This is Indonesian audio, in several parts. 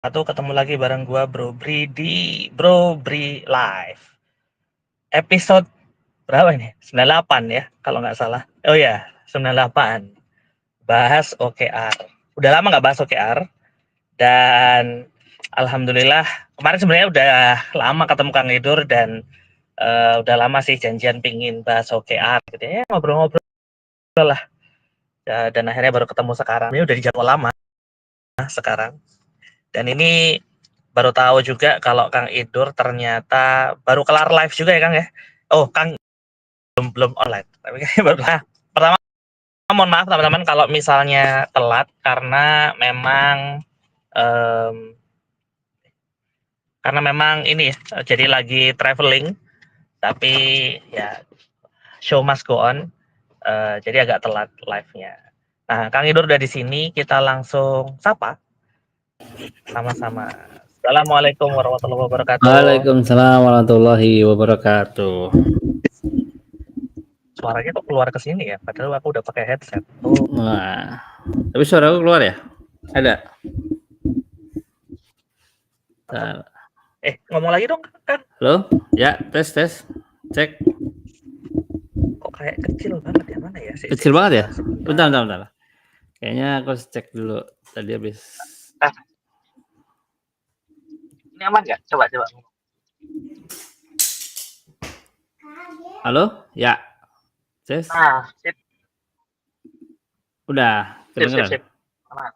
Ketemu lagi bareng gua Bro Bri di Bro Bri Live. Episode berapa ini? 98 ya, kalau nggak salah. Oh ya, 98. Bahas OKR. Udah lama nggak bahas OKR. Dan alhamdulillah kemarin sebenarnya udah lama ketemu Kang Idur dan udah lama sih janjian pingin bahas OKR gitu ya, ngobrol-ngobrol lah. Dan akhirnya baru ketemu sekarang. Ini udah di jadwal lama sekarang. Dan ini baru tahu juga kalau Kang Idur ternyata baru kelar live juga ya Kang ya. Oh Kang belum online. Tapi kayaknya baru lah. Pertama mohon maaf teman-teman kalau misalnya telat karena em, memang ini ya, jadi lagi traveling tapi ya show must go on. Jadi agak telat live-nya. Nah, Kang Idur udah di sini, kita langsung sapa sama-sama. Assalamualaikum warahmatullahi wabarakatuh. Waalaikumsalam warahmatullahi wabarakatuh. Suaranya kok keluar ke sini ya? Padahal aku udah pakai headset. Oh. Wah, tapi suara aku keluar ya? Ada. Bentar. Ngomong lagi dong kan? Halo? Ya, tes. Cek. Kok kayak kecil banget ya, mana ya? Kecil banget ya? Bentar. Kayaknya aku harus cek dulu. Tadi habis. Ini aman nggak? Coba. Halo? Ya. Tes. Sip. Udah, kedengeran? Sip. Aman.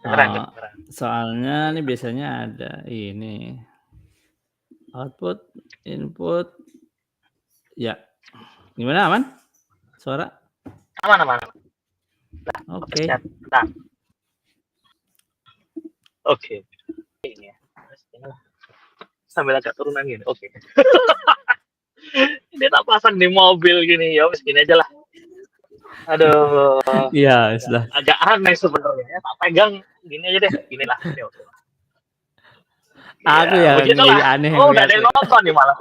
Kedengeran. Soalnya ini biasanya ada ini. Output, input. Ya. Gimana, aman? Suara? Aman. Oke. Oke. Ini ya. Sambil agak turunan gini. Oke. Ini tak pasang di mobil gini ya, gini aja lah. Aduh. Iya, sudah. Agak aneh sebenarnya. Tak pegang gini aja deh. Gini lah. Aku ya jadi aneh. Oh, udah ada yang nonton nih malah.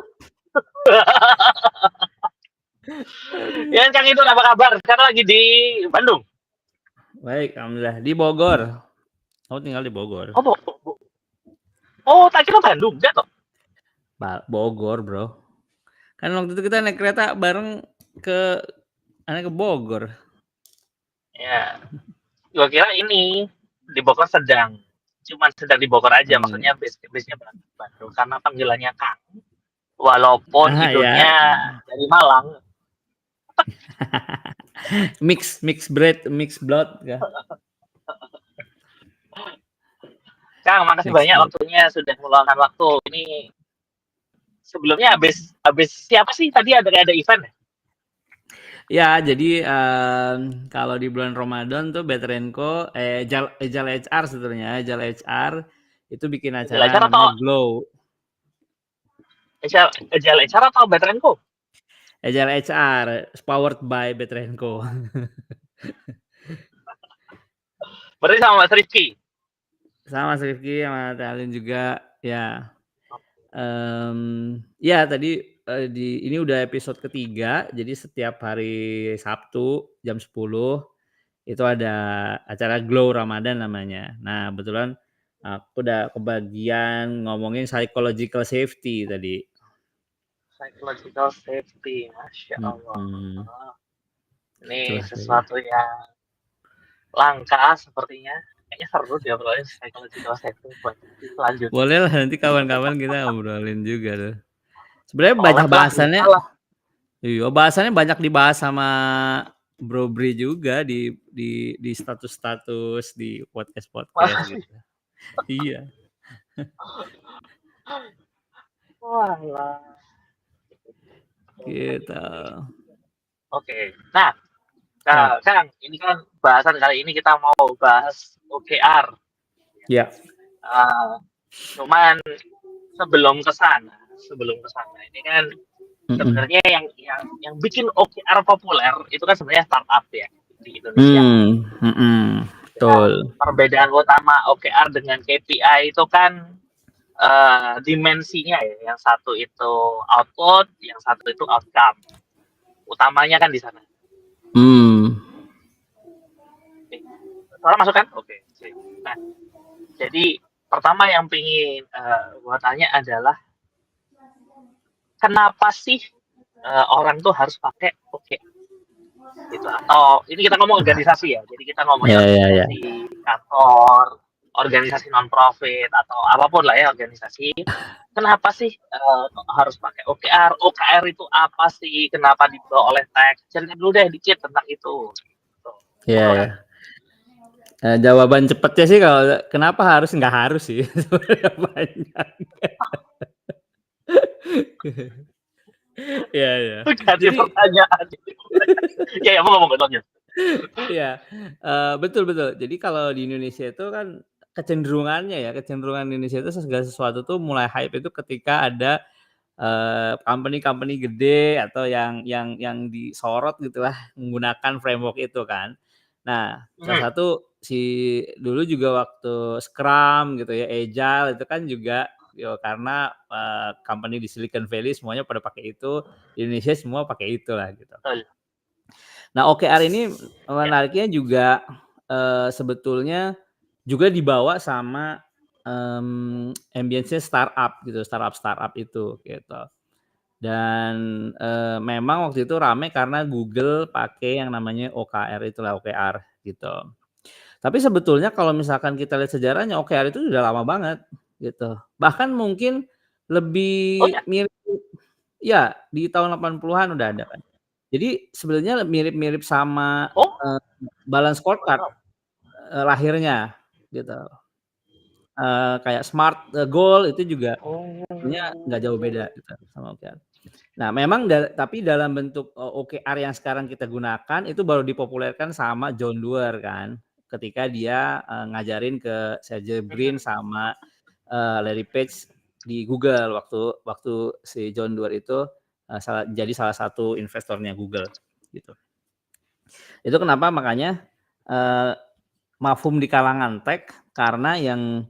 Ya, Kang Idur apa kabar? Sekarang lagi di Bandung. Baik, alhamdulillah. Di Bogor. Aku tinggal di Bogor. Tak kira Bandung, enggak toh? Bogor, bro. Kan waktu itu kita naik kereta bareng ke Bogor. Ya, gua kira ini di Bogor sedang di Bogor aja, maksudnya base-nya Bandung karena panggilannya Kang. Walaupun hidupnya dari Malang. mix blood ya. Kang, makasih banyak waktunya sudah meluangkan waktu. Ini sebelumnya habis siapa sih tadi ada event? Ya, jadi kalau di bulan Ramadan tuh Betrenko Ejal HR sebenarnya, Ejal HR itu bikin acara namanya Glow. Ejal HR atau Betrenko? Ejal HR powered by Betrenko. Berarti sama Mas Rifki? Sama Mas Rifki, sama Talin juga, ya. Ya tadi ini udah episode ketiga, jadi setiap hari Sabtu jam 10 itu ada acara Glow Ramadan namanya. Nah, kebetulan aku udah kebagian ngomongin psychological safety tadi. Psychological safety, Masya Allah. Ini sesuatu yang langka sepertinya. Kayaknya seru dia ngobrolin psychological safety buat selanjutnya. Boleh lah, nanti kawan-kawan kita ngobrolin juga tuh. Sebenarnya banyak bahasannya. Iya, bahasannya banyak dibahas sama Bro Bri juga di status-status di podcast gitu. Iya. Walah. Gitu. Oke. Nah, Kang, ini kan bahasan kali ini kita mau bahas OKR. Ya. Cuman sebelum ke sana ini kan sebenarnya yang bikin OKR populer itu kan sebenarnya startup ya di Indonesia. Betul. Perbedaan utama OKR dengan KPI itu kan dimensinya ya. Yang satu itu output, yang satu itu outcome. Utamanya kan di sana. Suara masuk kan? Oke. Nah, jadi pertama yang pingin gua tanya adalah kenapa sih orang tuh harus pakai OKR gitu? Atau ini kita ngomong organisasi ya, jadi kita ngomongnya Ya. organisasi kantor, organisasi non profit atau apapun lah ya organisasi. Kenapa sih harus pakai OKR? OKR itu apa sih? Kenapa dibawa oleh teks? Cerita dulu deh dikit tentang itu. Ya. Jawaban cepatnya sih kalau kenapa harus, nggak harus sih. Banyak. Ya. Ganti Jadi pertanyaan. Ya, mau ngomong lanjut. Iya, betul. Jadi kalau di Indonesia itu kan kecenderungan Indonesia itu segala sesuatu tuh mulai hype itu ketika ada, company-company gede atau yang disorot gitulah menggunakan framework itu kan. Nah, salah satu dulu juga waktu Scrum gitu ya, Agile itu kan juga karena, company di Silicon Valley semuanya pada pakai itu, di Indonesia semua pakai itulah gitu. Nah, OKR ini menariknya juga, sebetulnya juga dibawa sama, ambience-nya startup gitu, startup itu gitu. Dan, memang waktu itu rame karena Google pakai yang namanya OKR itulah, OKR gitu. Tapi sebetulnya kalau misalkan kita lihat sejarahnya OKR itu udah lama banget gitu. Bahkan mungkin lebih mirip ya di tahun 80-an udah ada kan. Jadi sebenarnya mirip-mirip sama, balance scorecard, lahirnya gitu. Kayak SMART, goal itu juga sebenarnya nggak jauh beda gitu sama OKR. Nah memang tapi dalam bentuk, OKR yang sekarang kita gunakan itu baru dipopulerkan sama John Doerr kan, ketika dia, ngajarin ke Sergey Brin sama, Larry Page di Google waktu si John Doerr itu, jadi salah satu investornya Google gitu. Itu kenapa makanya, mafhum di kalangan tech karena yang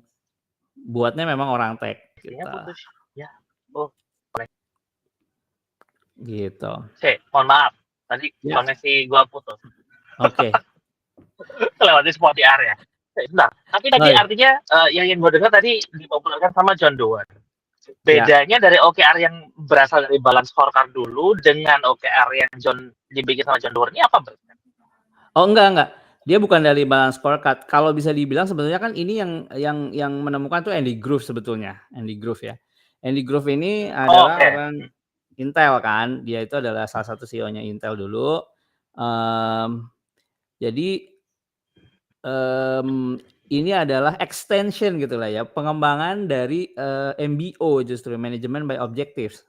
buatnya memang orang tech gitu. Putus. Ya. Gitu. Mohon maaf. Tadi koneksi gua putus. Oke. Lewat Spotify ya. Bentar. Tapi tadi artinya yang gue dengar tadi dipopulerkan sama John Doerr. Bedanya dari OKR yang berasal dari balance scorecard dulu dengan OKR yang dibikin sama John Doerr ini apa berarti? Oh enggak. Dia bukan dari balance scorecard. Kalau bisa dibilang sebenarnya kan ini yang menemukan tuh Andy Grove sebetulnya. Andy Grove ya. Andy Grove ini adalah orang Intel kan. Dia itu adalah salah satu CEO-nya Intel dulu. Jadi ini adalah extension gitulah ya, pengembangan dari MBO justru, Management by Objectives.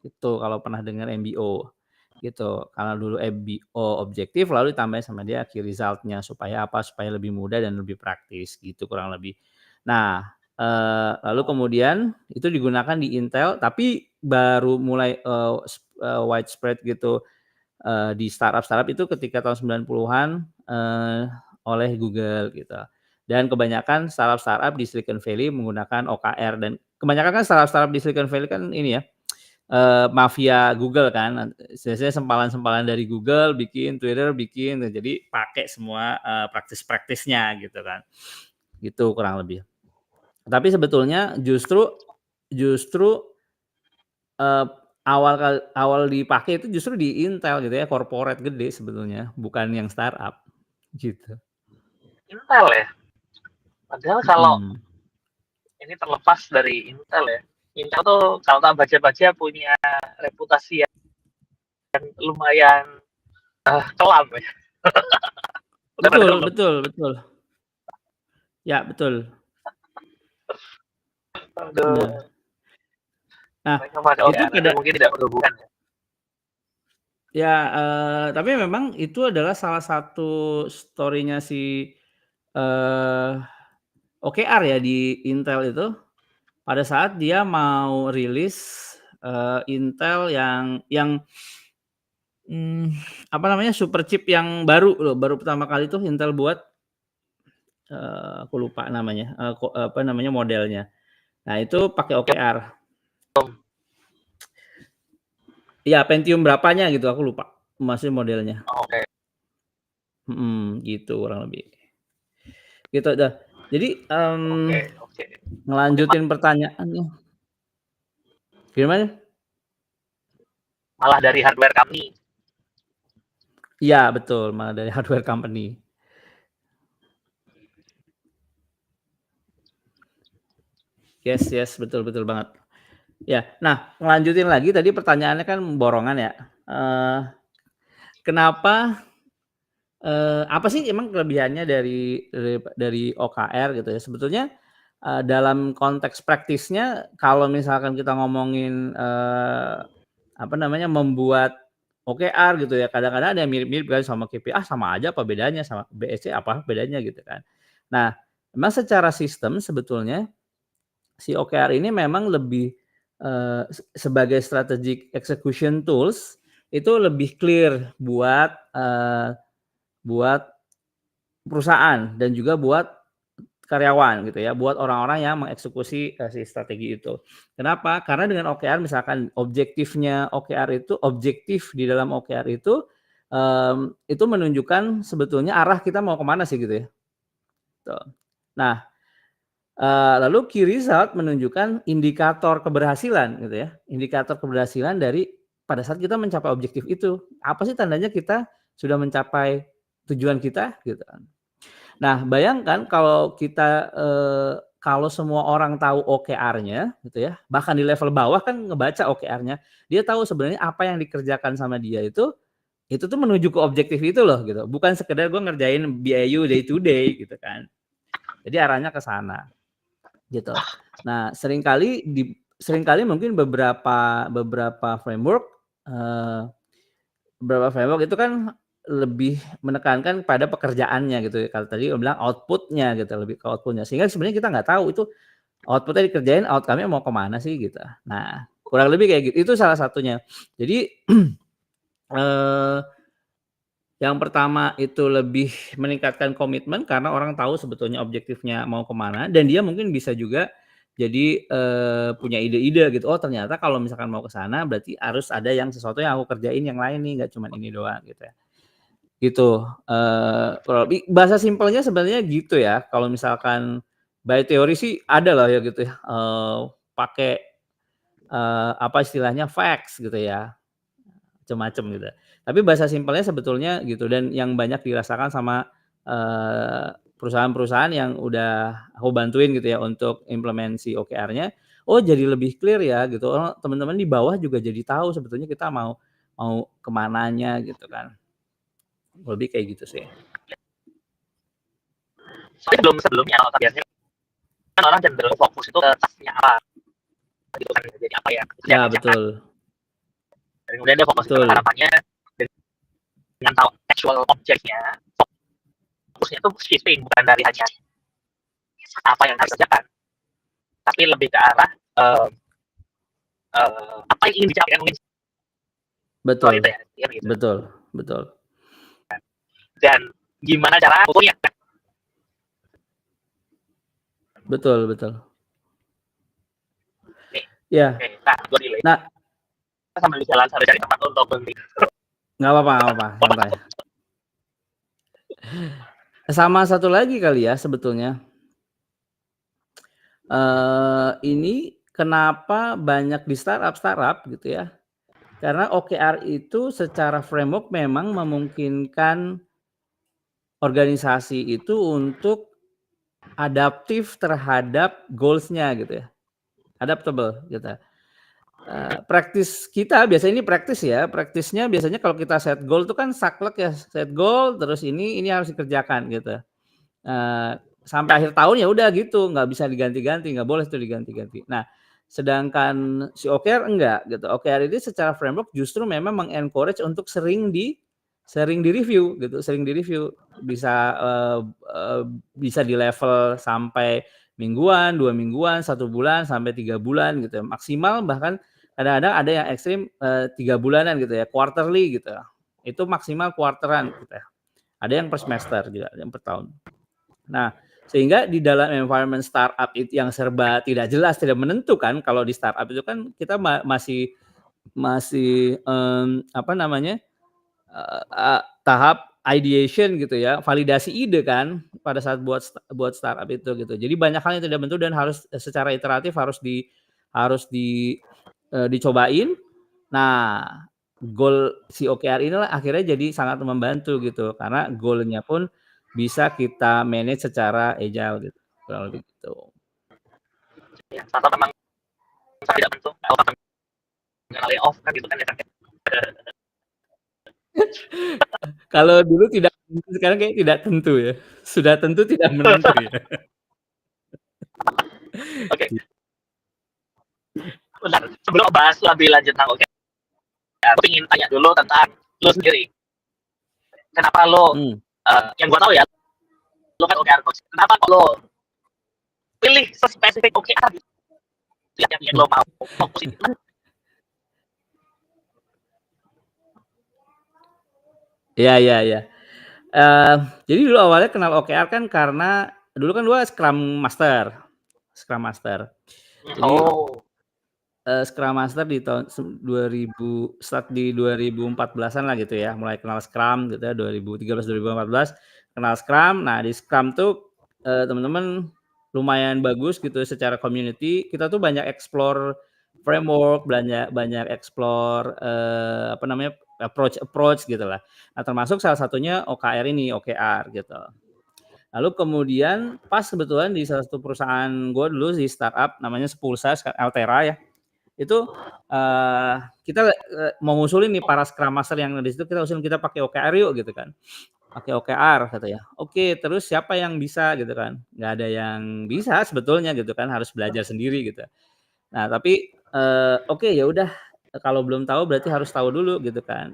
Itu kalau pernah dengar MBO gitu. Karena dulu MBO objektif lalu ditambahin sama dia key result-nya supaya apa? Supaya lebih mudah dan lebih praktis gitu kurang lebih. Nah, lalu kemudian itu digunakan di Intel tapi baru mulai widespread gitu di startup itu ketika tahun 90-an oleh Google gitu. Dan kebanyakan startup di Silicon Valley menggunakan OKR dan kebanyakan kan startup di Silicon Valley kan ini ya, mafia Google kan. Biasanya sempalan-sempalan dari Google bikin, Twitter bikin, jadi pakai semua praktis-praktisnya gitu kan. Gitu kurang lebih. Tapi sebetulnya justru awal dipakai itu justru di Intel gitu ya, corporate gede sebetulnya, bukan yang startup gitu. Intel ya. Padahal kalau ini terlepas dari Intel ya. Intel tuh kalau tak baca-baca punya reputasi yang lumayan kelam ya. Betul. Ya, betul. Aduh. Nah, itu mungkin tidak berhubungan. Ya, tapi memang itu adalah salah satu story-nya si OKR ya di Intel itu. Pada saat dia mau rilis Intel yang apa namanya super chip yang baru loh, baru pertama kali tuh Intel buat, aku lupa namanya, apa namanya modelnya. Nah itu pakai OKR. Iya Pentium berapanya gitu aku lupa, masih modelnya. Oke. Gitu kurang lebih. Gitu dah. Jadi Ngelanjutin pertanyaannya. Gimana? Malah dari hardware company. Iya betul, malah dari hardware company. Yes, betul banget. Ya, nah ngelanjutin lagi tadi pertanyaannya kan borongan ya. Kenapa? Apa sih emang kelebihannya dari OKR gitu ya? Sebetulnya dalam konteks praktisnya kalau misalkan kita ngomongin membuat OKR gitu ya, kadang-kadang ada yang mirip-mirip kan sama KPI, sama aja apa bedanya sama BSC apa bedanya gitu kan. Nah, memang secara sistem sebetulnya si OKR ini memang lebih sebagai strategic execution tools itu lebih clear buat perusahaan dan juga buat karyawan gitu ya, buat orang-orang yang mengeksekusi si strategi itu. Kenapa? Karena dengan OKR misalkan objektifnya OKR itu, objektif di dalam OKR itu menunjukkan sebetulnya arah kita mau kemana sih gitu ya. Tuh. Nah, lalu key result menunjukkan indikator keberhasilan gitu ya, indikator keberhasilan dari pada saat kita mencapai objektif itu. Apa sih tandanya kita sudah mencapai tujuan kita gitu kan. Nah, bayangkan kalau kita kalau semua orang tahu OKR-nya gitu ya, bahkan di level bawah kan ngebaca OKR-nya, dia tahu sebenarnya apa yang dikerjakan sama dia itu tuh menuju ke objektif itu loh gitu. Bukan sekedar gue ngerjain BAU day to day gitu kan. Jadi arahnya ke sana. Gitu. Nah, seringkali mungkin beberapa framework itu kan lebih menekankan pada pekerjaannya gitu ya. Kalau tadi bilang output-nya gitu, lebih ke output-nya. Sehingga sebenarnya kita nggak tahu itu output-nya dikerjain, outcome-nya mau kemana sih gitu. Nah, kurang lebih kayak gitu. Itu salah satunya. Jadi yang pertama itu lebih meningkatkan komitmen karena orang tahu sebetulnya objektifnya mau kemana dan dia mungkin bisa juga jadi punya ide-ide gitu. Oh ternyata kalau misalkan mau ke sana berarti harus ada yang sesuatu yang aku kerjain yang lain nih, nggak cuma ini doang gitu ya. Gitu, bahasa simpelnya sebenarnya gitu ya, kalau misalkan by teori sih ada lah ya gitu ya, pakai, apa istilahnya facts gitu ya, macem-macem gitu. Tapi bahasa simpelnya sebetulnya gitu dan yang banyak dirasakan sama, perusahaan-perusahaan yang udah aku bantuin gitu ya untuk implementasi OKR-nya, oh jadi lebih clear ya gitu, oh teman-teman di bawah juga jadi tahu sebetulnya kita mau ke mananya gitu kan. Lebih kayak gitu sih. Soalnya sebelumnya biasanya kan orang cenderung fokus itu ke tasnya apa gitu kan, jadi apa ya. Ya betul. Dan kemudian dia fokus ke harapannya dengan tahu actual objeknya, fokusnya itu shifting bukan dari hanya apa yang harus dikerjakan, tapi lebih ke arah apa yang ingin dicapai mungkin. Betul. Gitu ya, gitu. Betul. Dan gimana cara ukurnya? Betul. Nih. Ya. Oke, nah, gue delay. Nah, kita sambil jalan sambil cari tempat untuk berhenti. Nggak apa-apa, santai. Sama satu lagi kali ya sebetulnya. Ini kenapa banyak di startup gitu ya? Karena OKR itu secara framework memang memungkinkan organisasi itu untuk adaptif terhadap goals-nya gitu ya, adaptable gitu. Praktis kita biasanya ini praktisnya biasanya kalau kita set goal itu kan saklek ya, set goal terus ini harus dikerjakan gitu. Sampai akhir tahun ya udah gitu, nggak bisa diganti-ganti, nggak boleh tuh diganti-ganti. Nah, sedangkan si OKR enggak gitu. OKR ini secara framework justru memang mengencourage untuk sering di review gitu, bisa di level sampai mingguan, 2 mingguan, 1 bulan sampai 3 bulan gitu ya. Maksimal bahkan kadang-kadang ada yang ekstrim 3 bulanan gitu ya, quarterly gitu. Itu maksimal quarteran gitu ya. Ada yang per semester juga, ada yang per tahun. Nah, sehingga di dalam environment startup itu yang serba tidak jelas, tidak menentukan, kalau di startup itu kan kita masih tahap ideation gitu ya, validasi ide kan pada saat buat startup itu gitu. Jadi banyak hal yang tidak bentuk dan harus secara iteratif dicobain. Nah, goal si OKR inilah akhirnya jadi sangat membantu gitu karena goal-nya pun bisa kita manage secara agile gitu, kurang lebih gitu. Ya, atau memang tidak bentuk atau lay off kan gitu kan ya. Kalau dulu tidak tentu, sekarang kayak tidak tentu ya. Sudah tentu tidak menentu ya. Oke. Bentar, sebelum bahas lebih lanjut tentang OKR, aku ingin tanya dulu tentang lu sendiri. Kenapa lo, yang gua tahu ya, lo kan OKR coach. Kenapa lo pilih spesifik OKR gitu? Yang lo mau fokusin? Iya. Jadi dulu awalnya kenal OKR kan karena dulu kan gua Scrum Master. Jadi Scrum Master di tahun 2000, start di 2014-an lah gitu ya, mulai kenal Scrum gitu ya, 2013-2014 kenal Scrum. Nah di Scrum tuh teman-teman lumayan bagus gitu secara community. Kita tuh banyak explore framework, banyak explore approach gitu lah. Nah termasuk salah satunya OKR gitu. Lalu kemudian pas kebetulan di salah satu perusahaan gue dulu di startup namanya Sepulsa, Altera ya. Itu kita mau ngusulin nih para Scrum Master yang di situ, kita pakai OKR yuk gitu kan. Pakai OKR katanya. Oke, terus siapa yang bisa gitu kan? Nggak ada yang bisa sebetulnya gitu kan, harus belajar sendiri gitu. Nah tapi oke ya udah, kalau belum tahu berarti harus tahu dulu gitu kan.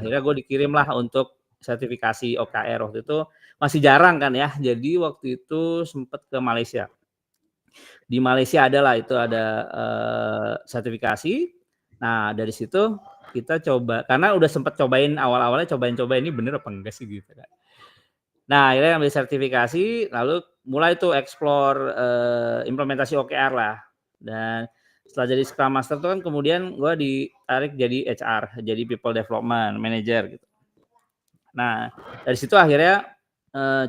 Akhirnya gue dikirim lah untuk sertifikasi OKR. Waktu itu masih jarang kan ya, jadi waktu itu sempet ke Malaysia. Di Malaysia adalah itu ada sertifikasi. Nah dari situ kita coba, karena udah sempet awalnya cobain ini bener apa enggak sih gitu kan. Nah akhirnya ambil sertifikasi, lalu mulai tuh explore implementasi OKR lah. Dan setelah jadi Scrum Master tuh kan kemudian gue ditarik jadi HR, jadi People Development Manager gitu. Nah dari situ akhirnya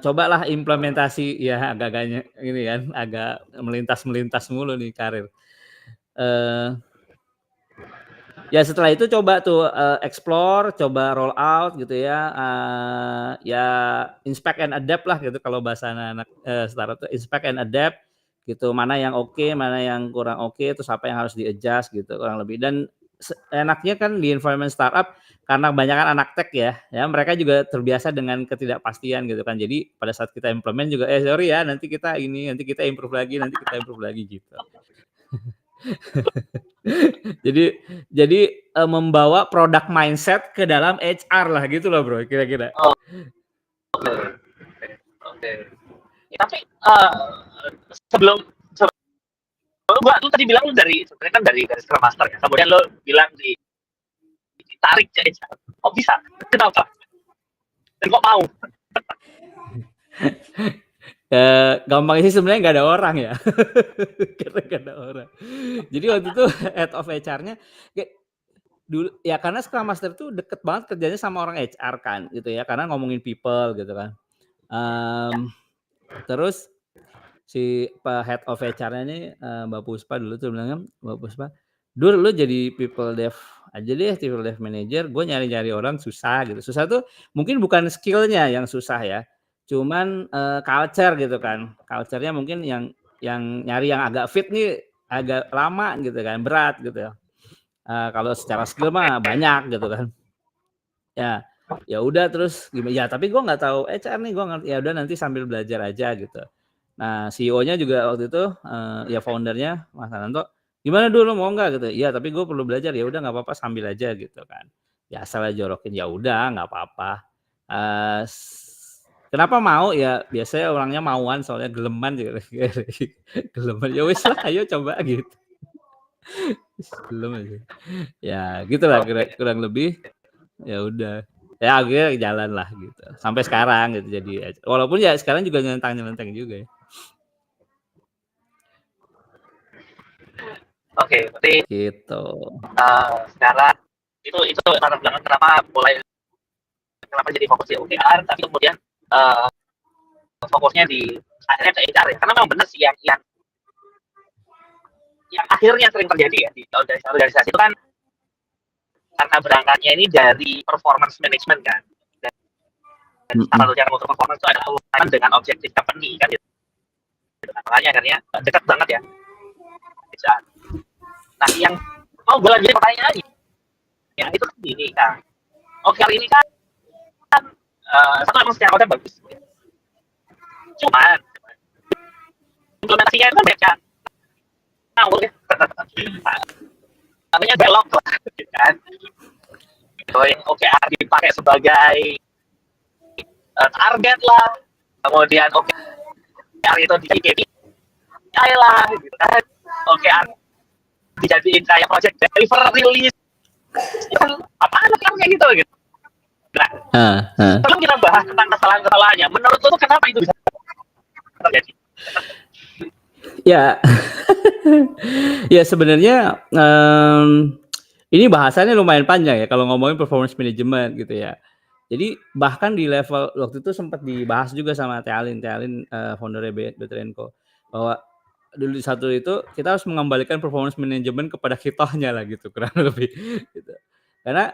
cobalah implementasi, ya agak-agaknya ini kan, agak melintas mulu nih karir. Ya setelah itu coba tuh explore, coba roll out gitu ya, ya inspect and adapt lah gitu kalau bahasa anak startup tuh, inspect and adapt gitu, mana yang oke, mana yang kurang oke, terus apa yang harus di-adjust gitu kurang lebih. Dan enaknya kan di environment startup karena kebanyakan anak tech ya mereka juga terbiasa dengan ketidakpastian gitu kan. Jadi pada saat kita implement juga sorry ya nanti kita improve lagi gitu. Jadi membawa product mindset ke dalam HR lah gitu loh bro, kira-kira. Oke. Tapi sebelum lu tadi bilang lu sebenarnya kan dari Scrum Master ya. Kemudian lu bilang ditarik jadi HR. Oh bisa? Kenapa? Dan kok mau? Gampang sih sebenarnya nggak ada orang ya. Karena nggak ada orang. Jadi waktu itu head of HR-nya dulu ya, karena Scrum Master tuh deket banget kerjanya sama orang HR kan gitu ya, karena ngomongin people gitu kan. Terus si head of HR-nya ini Mbak Puspa dulu tuh bilangnya, Mbak Puspa, "Dur lu jadi people dev aja deh, people dev manager, gue nyari-nyari orang susah gitu." Susah tuh mungkin bukan skill-nya yang susah ya, cuman culture gitu kan. Culture-nya mungkin yang nyari yang agak fit nih agak lama gitu kan, berat gitu ya. Kalau secara skill mah banyak gitu kan. Ya udah terus ya tapi gue nggak tahu HR nih, gue ngerti, ya udah nanti sambil belajar aja gitu. Nah CEO-nya juga waktu itu ya founder-nya Mas Ananto, "Gimana dulu mau nggak?" gitu. "Iya tapi gue perlu belajar." "Ya udah nggak apa-apa sambil aja," gitu kan. Ya asal jorokin, ya udah nggak apa-apa. Kenapa mau? Ya biasanya orangnya mauan soalnya geleman gitu. Geleman, ya wis lah ayo coba gitu. Gelem aja. Ya gitulah kurang lebih. Ya udah. Ya akhirnya jalan lah gitu. Sampai sekarang gitu jadi walaupun ya sekarang juga nyelentang juga ya. Oke, berarti Gitu. sekarang itu latar belakang kenapa mulai kenapa jadi fokus di OKR, tapi kemudian fokusnya di akhirnya ke HR ya. Karena memang benar sih yang akhirnya sering terjadi ya di organisasi itu kan karena berangkatnya ini dari performance management kan. Dan salah satu cara untuk performance itu adalah hubungan dengan objektif company kan gitu. Makanya akhirnya dekat banget ya. Nah, yang mau gue lanjutin pertanyaannya, yang itu kan gini kan. OKR ini kan satu emang secara konsep bagus. Cuman implementasinya itu kan banyak kan. Ngawur ya. Namanya belok lah, kan. OKR dipakai sebagai target lah, kemudian OKR itu di KPI lah, gitu kan. OKR dijadiin kayak project deliver release, kan apaan kan kayak gitu. Nah, sebelum kita bahas tentang kesalahan-kesalahannya, menurut lo tuh kenapa itu bisa terjadi? Ya, ya sebenarnya ini bahasannya lumayan panjang ya kalau ngomongin performance management gitu ya. Jadi bahkan di level waktu itu sempat dibahas juga sama Tealin foundernya Betrenko, bahwa dulu satu itu kita harus mengembalikan performance management kepada kitanya lah gitu kurang lebih gitu. Karena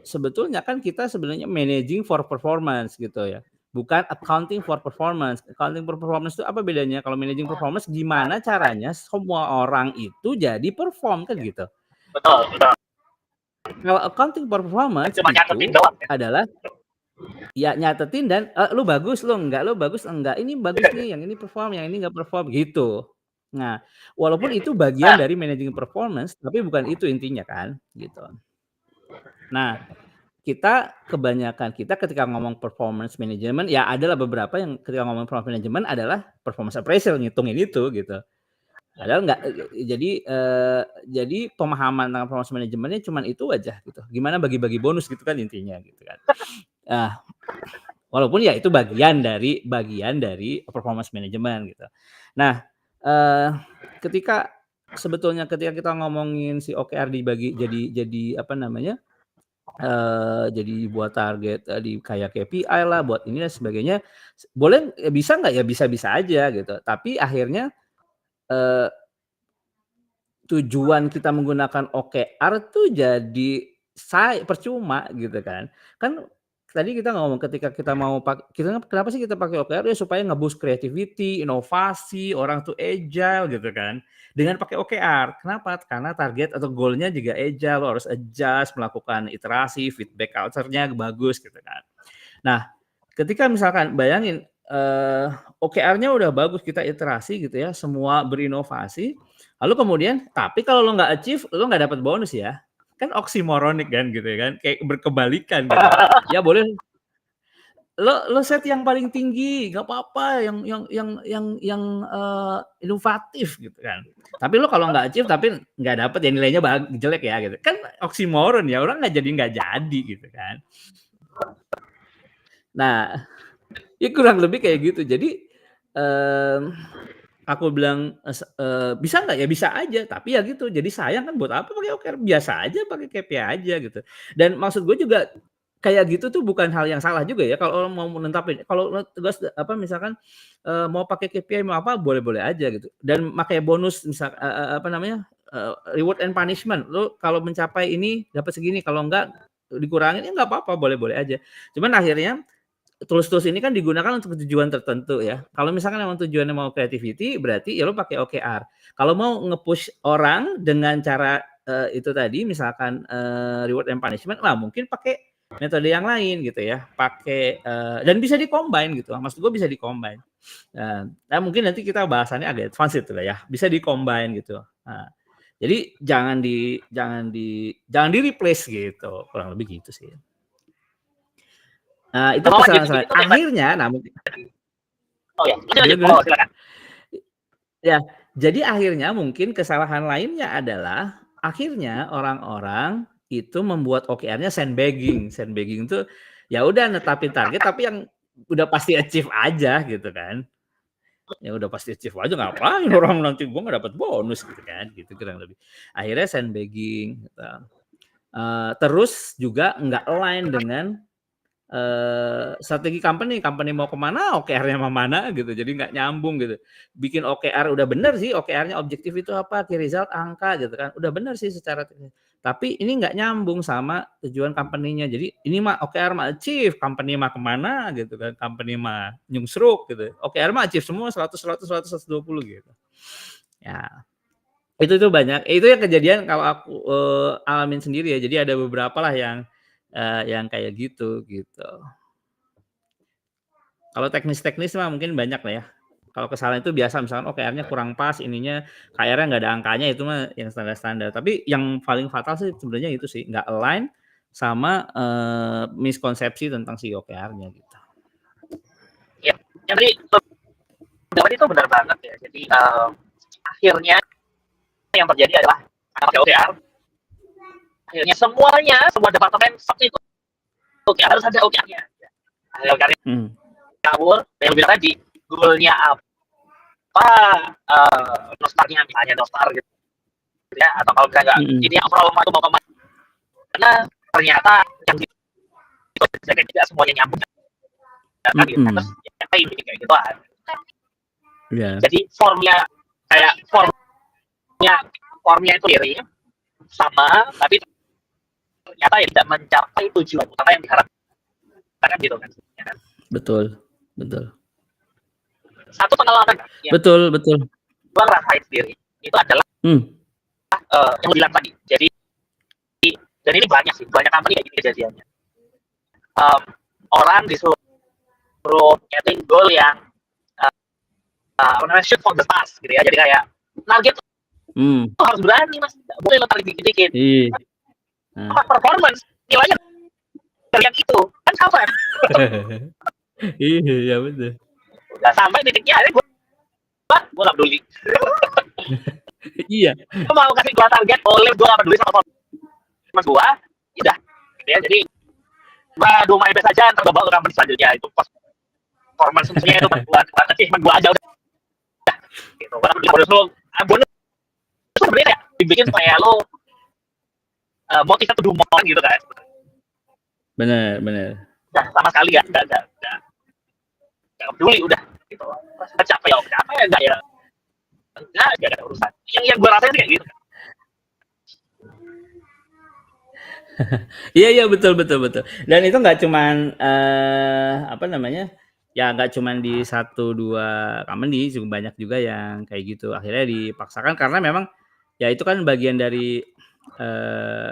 sebetulnya kan kita sebenarnya managing for performance gitu ya. Bukan accounting for performance. Accounting for performance itu apa bedanya? Kalau managing performance gimana caranya semua orang itu jadi perform kan gitu. Betul. Kalau accounting for performance cuma itu adalah ya nyatetin dan lu bagus, lu bagus enggak, ini bagus nih, yang ini perform, yang ini enggak perform gitu. Nah, walaupun itu bagian dari managing performance, tapi bukan itu intinya kan, gitu. Nah, kebanyakan kita ketika ngomong performance management, ya adalah beberapa yang ketika ngomong performance management adalah performance appraisal, ngitungin itu gitu. Padahal enggak, jadi pemahaman tentang performance manajemennya cuma itu aja gitu. Gimana bagi-bagi bonus gitu kan intinya gitu kan. Walaupun ya itu bagian dari performance management gitu. Nah, ketika kita ngomongin si OKR dibagi jadi apa namanya, jadi buat target tadi kayak KPI lah, buat ini dan sebagainya, boleh bisa nggak ya bisa-bisa aja gitu. Tapi akhirnya tujuan kita menggunakan OKR tuh jadi percuma gitu kan. Kan tadi kita ngomong ketika kita mau kenapa sih kita pakai OKR ya supaya nge-boost creativity, inovasi, orang tuh agile gitu kan. Dengan pakai OKR. Kenapa? Karena target atau goal-nya juga agile, lo harus adjust, melakukan iterasi, feedback culture-nya bagus gitu kan. Nah, ketika misalkan bayangin OKR-nya udah bagus, kita iterasi gitu ya, semua berinovasi. Lalu kemudian, tapi kalau lo nggak achieve, lo nggak dapat bonus ya. Kan oksimoronik kan gitu ya kan, kayak berkebalikan gitu. Ya boleh lo set yang paling tinggi, nggak apa-apa, yang inovatif gitu kan. Tapi lo kalau nggak achieve, tapi nggak dapat ya nilainya jelek ya gitu. Kan oksimoron ya, orang nggak jadi gitu kan. Nah, ya kurang lebih kayak gitu. Jadi aku bilang bisa nggak ya bisa aja, tapi ya gitu. Jadi sayang kan buat apa pakai OKR, biasa aja pakai KPI aja gitu. Dan maksud gue juga kayak gitu tuh bukan hal yang salah juga ya kalau mau menetapin. Kalau tugas apa misalkan mau pakai KPI mau apa boleh-boleh aja gitu. Dan pakai bonus misal apa namanya reward and punishment. Lo kalau mencapai ini dapat segini, kalau enggak dikurangin ya nggak apa-apa, boleh-boleh aja. Cuman akhirnya tools-tools ini kan digunakan untuk tujuan tertentu ya. Kalau misalkan emang tujuannya mau creativity, berarti ya lo pakai OKR. Kalau mau nge-push orang dengan cara itu tadi, misalkan reward and punishment, lah mungkin pakai metode yang lain gitu ya. Pakai dan bisa di-combine gitu. Maksud gue bisa di-combine. Nah, mungkin nanti kita bahasannya agak advance itu lah ya. Bisa di-combine gitu. Nah, jadi jangan di-replace gitu. Kurang lebih gitu sih. Nah, itu kesalahan-kesalahan. Akhirnya, silakan. Ya, jadi akhirnya mungkin kesalahan lainnya adalah akhirnya orang-orang itu membuat OKR-nya sandbagging. Sandbagging itu ya udah netapin target tapi yang udah pasti achieve aja gitu kan. Ya udah pasti achieve aja, ngapain orang nanti gue nggak dapat bonus gitu kan, gitu kurang lebih. Akhirnya sandbagging gitu. Terus juga nggak align dengan strategi company mau kemana, OKR-nya mana gitu, jadi nggak nyambung gitu. Bikin OKR udah bener sih, OKR-nya objektif itu apa, key result, angka gitu kan, udah bener sih secara teknis. Tapi ini nggak nyambung sama tujuan company-nya. Jadi ini mah OKR mah achieve, company mah kemana gitu kan, company mah nyungsruk gitu. OKR mah achieve semua 100, 100, 100, 120 gitu. Ya, itu tuh banyak. Itu yang kejadian kalau aku alamin sendiri ya. Jadi ada beberapa lah yang kayak gitu. Kalau teknis-teknis mah mungkin banyak lah ya. Kalau kesalahan itu biasa, misalkan OKR-nya kurang pas, ininya KR-nya nggak ada angkanya, itu mah yang standar-standar. Tapi yang paling fatal sih sebenarnya itu sih, nggak align sama miskonsepsi tentang si OKR-nya gitu. Ya, yang tadi itu benar banget ya. Jadi akhirnya yang terjadi adalah pakai OKR. Akhirnya semua departemen itu OKR, harus ada OKR-nya. OKR-nya kabur, yang bilang tadi goal-nya apa, daftarnya misalnya daftar gitu ya, atau kalau misalnya ini overall itu mau kemana, karena ternyata yang tidak semuanya nyambung kan gitu. Terus apa ini kayak gitu kan. Jadi formnya itu diri sama, tapi ternyata ya tidak mencapai tujuan utama yang diharapkan gitu kan. Betul. Satu pengalaman ya, betul gua ngerasain sendiri itu adalah yang bilang tadi. Jadi dan ini banyak company kayak gini kejadiannya. Orang disuruh setting goal yang shoot for the stars gitu ya. Jadi kayak target harus berani mas, nggak boleh lo target dikit-dikit. Performance nilainya dari yang itu kan kapan? Iya betul. Udah sampai titiknya akhirnya gue nggak peduli. Iya. Gue mau kasih gue target, boleh, gue nggak peduli sama performance gue. Udah, ya jadi gue do my best aja, ntar gue bawa company selanjutnya. Itu performance semuanya itu buat achievement gue aja udah. Gitu. Gue nggak peduli bonus sebenarnya ya dibikin supaya lo motivasi to do more gitu kan. Benar. Nah, sama sekali ya, nggak peduli udah gitu. Capek ya enggak ya, enggak ada urusan. Yang gue rasain kayak gitu. Iya betul. Dan itu nggak cuman apa namanya? Ya nggak cuman di 1-2 company, juga banyak juga yang kayak gitu. Akhirnya dipaksakan karena memang ya itu kan bagian dari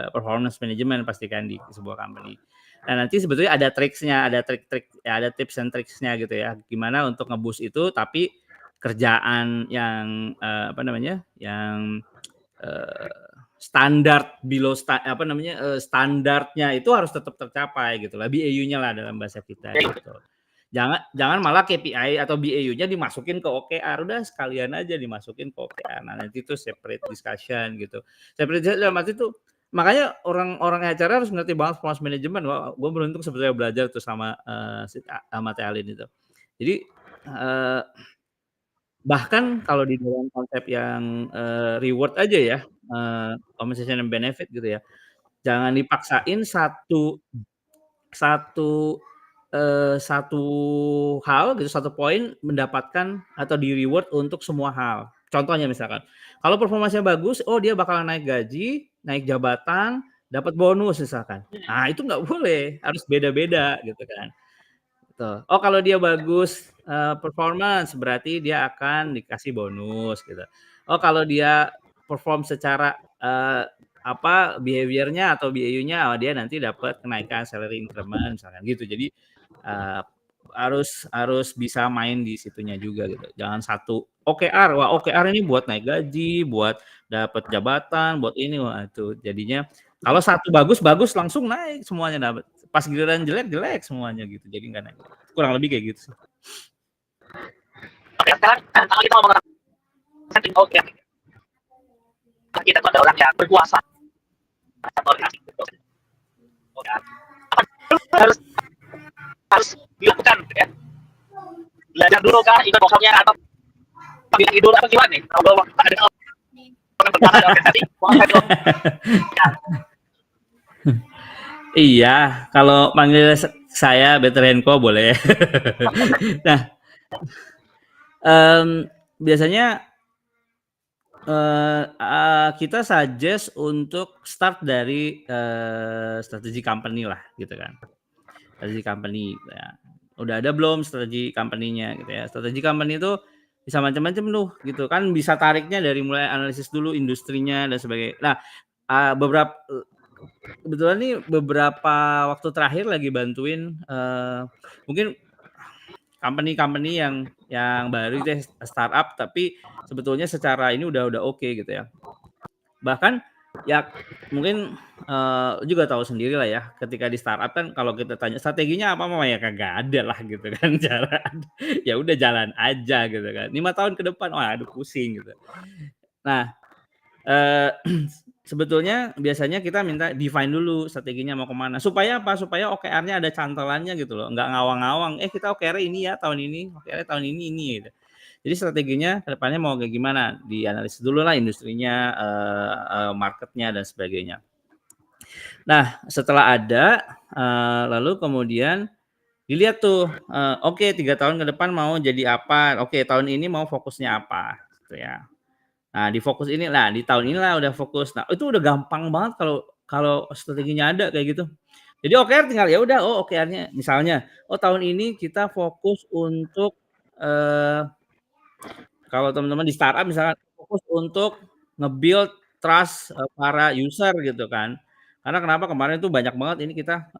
performance management pastikan di sebuah company. Nah, nanti sebetulnya ada triksnya, ada trik-trik ya, ada tips and tricksnya gitu ya. Gimana untuk nge-boost itu tapi kerjaan yang yang standar below standarnya itu harus tetap tercapai gitu lah, BAU-nya lah dalam bahasa kita gitu. Jangan malah KPI atau BAU-nya dimasukin ke OKR, udah sekalian aja dimasukin ke OKR. Nah, nanti itu separate discussion gitu. Separate dalam arti itu makanya orang HR harus ngerti banget performance management. Gue beruntung sebetulnya belajar tuh sama Teh Alin itu. Jadi bahkan kalau di dalam konsep yang reward aja ya, compensation and benefit gitu ya, jangan dipaksain satu hal gitu, satu poin mendapatkan atau di reward untuk semua hal. Contohnya misalkan, kalau performanya bagus, dia bakalan naik gaji, naik jabatan, dapat bonus misalkan. Nah itu nggak boleh, harus beda-beda gitu kan. Oh kalau dia bagus performance, berarti dia akan dikasih bonus gitu. Oh kalau dia perform secara behavior-nya atau BAU-nya, dia nanti dapat kenaikan salary increment misalkan gitu. Jadi harus bisa main di situnya juga gitu. Jangan satu OKR, OKR ini buat naik gaji, buat dapat jabatan, buat ini, itu jadinya kalau satu bagus langsung naik semuanya dapat. Pas giliran jelek semuanya gitu. Jadi nggak naik. Kurang lebih kayak gitu sih. Oke, sekarang kalau kita ngomong setting OKR, kita tuh ada orang yang berkuasa atau harus dilakukan ya. Belajar dulu kah, ikut workshopnya atau bilang dulu atau gimana nih? Kalau ada orang berkuasa di organisasi, Iya, kalau manggil Saya Better Henko boleh. Nah, biasanya kita suggest untuk start dari strategi company lah gitu kan. Strategi company ya. Udah ada belum strategi company-nya gitu ya. Strategi company itu bisa macam-macam tuh gitu kan, bisa tariknya dari mulai analisis dulu industrinya dan sebagainya. Nah, kebetulan nih beberapa waktu terakhir lagi bantuin mungkin company-company yang baru itu startup tapi sebetulnya secara ini udah oke gitu ya. Bahkan ya mungkin juga tahu sendiri lah ya, ketika di startup kan kalau kita tanya strateginya apa, mah ya kagak ada lah gitu kan. Ya udah jalan aja gitu kan. 5 tahun ke depan, wah aduh pusing gitu. Nah, eee, sebetulnya biasanya kita minta define dulu strateginya mau kemana. Supaya apa? Supaya OKR-nya ada cantelannya gitu loh, nggak ngawang-ngawang, kita OKR-nya ini ya tahun ini, OKR-nya tahun ini gitu. Jadi strateginya ke depannya mau kayak gimana, dianalisis dulu lah industrinya, marketnya dan sebagainya. Nah, setelah ada, lalu kemudian dilihat tuh, oke 3 tahun ke depan mau jadi apa, oke tahun ini mau fokusnya apa, gitu ya. Nah di fokus ini, nah di tahun inilah udah fokus. Nah itu udah gampang banget kalau kalau strateginya ada kayak gitu. Jadi OKR tinggal ya udah, OKR-nya misalnya, tahun ini kita fokus untuk, eee kalau teman-teman di startup misalkan fokus untuk nge-build trust, para user gitu kan. Karena kenapa kemarin tuh banyak banget ini kita,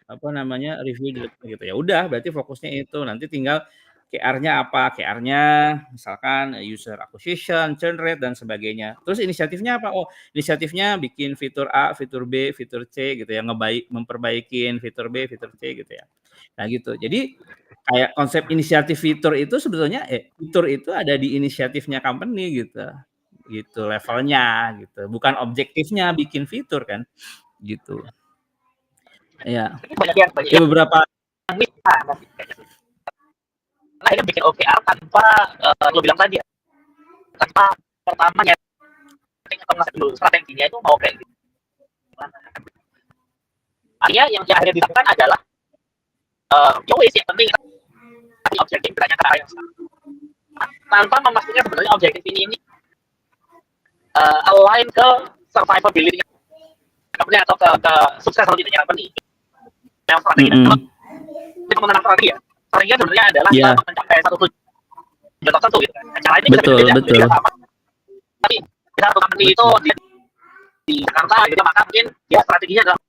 apa namanya, review jeleknya gitu. Ya udah berarti fokusnya itu, nanti tinggal KR-nya apa, KR-nya misalkan user acquisition, churn rate dan sebagainya. Terus inisiatifnya apa? Inisiatifnya bikin fitur A, fitur B, fitur C gitu ya, memperbaikin fitur B, fitur C gitu ya. Nah gitu. Jadi kayak konsep inisiatif fitur itu sebetulnya fitur itu ada di inisiatifnya company gitu. Gitu levelnya gitu. Bukan objektifnya bikin fitur kan, gitu. Iya. Tapi banyak Ya beberapa bisa akhirnya bikin OKR tanpa lo bilang tadi ya, tanpa pertama atau ngasih dulu strateginya itu mau kayak gitu. Artinya yang akhirnya dilakukan adalah ya wis yang penting objektif kita ke yang tanpa memastikan sebenarnya objektif ini align ke survivability company atau ke sukses selanjutnya company. Yang strategi itu mengenang strategi ya. Strateginya sebenarnya adalah kita mencapai satu tujuan tertentu gitu kan. Cara ini bisa beda-beda sama. Tapi kita satu company itu di Jakarta gitu, maka mungkin dia strateginya adalah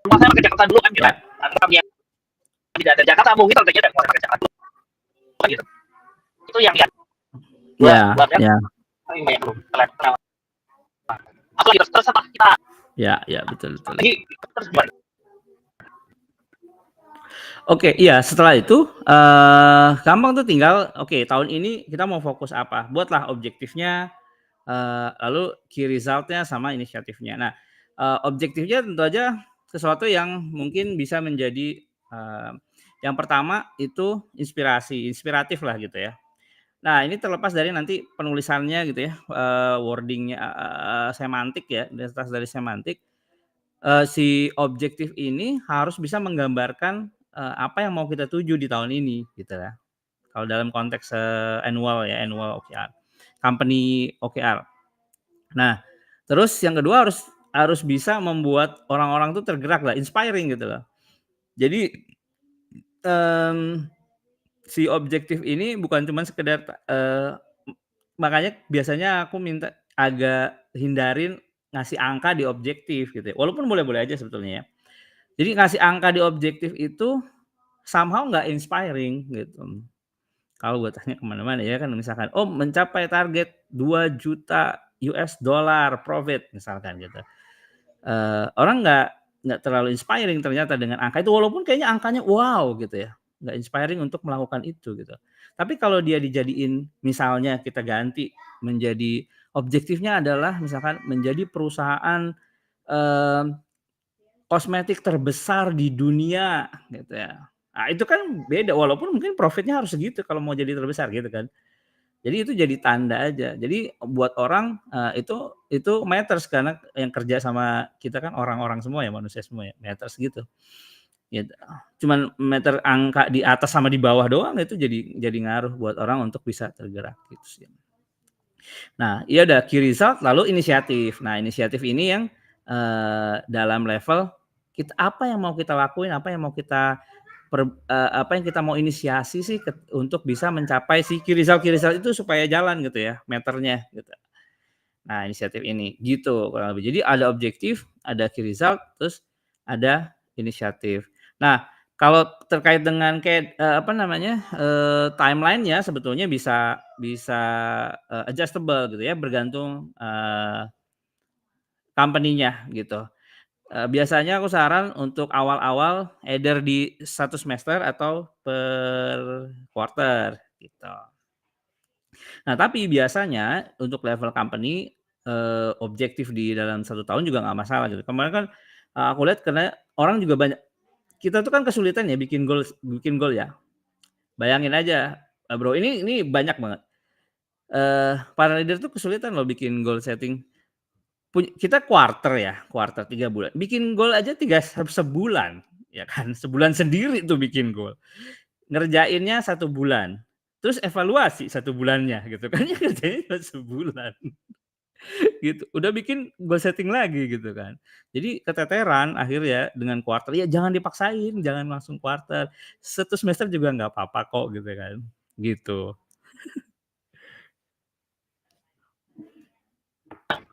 rumah saya ke Jakarta dulu kan gitu. Karena kami yang tidak ada Jakarta mungkin strateginya dari ke Jakarta dulu gitu. Itu yang ya. Apalagi terus sama kita. Ya betul. Jadi terus gimana? Oke, iya setelah itu gampang tuh tinggal tahun ini kita mau fokus apa, buatlah objektifnya, lalu key result-nya sama inisiatifnya. Nah, objektifnya tentu aja sesuatu yang mungkin bisa menjadi yang pertama itu inspiratif lah gitu ya. Nah ini terlepas dari nanti penulisannya gitu ya, wording-nya, semantik ya, identitas dari semantik. Si objektif ini harus bisa menggambarkan, apa yang mau kita tuju di tahun ini gitu ya. Kalau dalam konteks, annual OKR, company OKR. Nah, terus yang kedua harus bisa membuat orang-orang tuh tergerak lah, inspiring gitu loh. Jadi, si objektif ini bukan cuman sekedar, makanya biasanya aku minta agak hindarin ngasih angka di objektif gitu ya, walaupun boleh-boleh aja sebetulnya ya. Jadi ngasih angka di objektif itu somehow nggak inspiring gitu. Kalau gue tanya ke mana-mana ya kan misalkan, mencapai target $2 juta profit misalkan gitu. Orang nggak terlalu inspiring ternyata dengan angka itu walaupun kayaknya angkanya wow gitu ya, nggak inspiring untuk melakukan itu gitu. Tapi kalau dia dijadiin misalnya kita ganti menjadi objektifnya adalah misalkan menjadi perusahaan, kosmetik terbesar di dunia gitu ya. Nah itu kan beda walaupun mungkin profitnya harus segitu kalau mau jadi terbesar gitu kan. Jadi itu jadi tanda aja. Jadi buat orang, itu matters karena yang kerja sama kita kan orang-orang semua ya, manusia semua ya, matters gitu. Gitu. Cuman meter angka di atas sama di bawah doang itu jadi ngaruh buat orang untuk bisa tergerak gitu sih. Nah, iya udah key result lalu inisiatif. Nah, inisiatif ini yang dalam level apa yang mau kita lakuin, apa yang mau kita apa yang kita mau inisiasi sih untuk bisa mencapai si key result itu supaya jalan gitu ya, meternya gitu. Nah, inisiatif ini gitu kurang lebih. Jadi ada objektif, ada key result, terus ada inisiatif. Nah, kalau terkait dengan kayak timeline-nya sebetulnya bisa adjustable gitu ya, bergantung company-nya gitu. Biasanya aku saran untuk awal-awal either di 1 semester atau per quarter gitu. Nah, tapi biasanya untuk level company, objektif di dalam 1 tahun juga nggak masalah gitu. Kemarin kan, aku lihat karena orang juga banyak kita tuh kan kesulitan ya bikin goal ya. Bayangin aja, Bro, ini banyak banget. Para leader tuh kesulitan loh bikin goal setting. Kita quarter 3 bulan. Bikin goal aja sebulan, ya kan. Sebulan sendiri tuh bikin goal. Ngerjainnya 1 bulan. Terus evaluasi 1 bulannya gitu kan, ya kerjanya cuma sebulan. Gitu, udah bikin goal setting lagi gitu kan. Jadi keteteran akhirnya dengan quarter, ya jangan dipaksain, jangan langsung quarter, 1 semester juga nggak apa-apa kok gitu kan, gitu.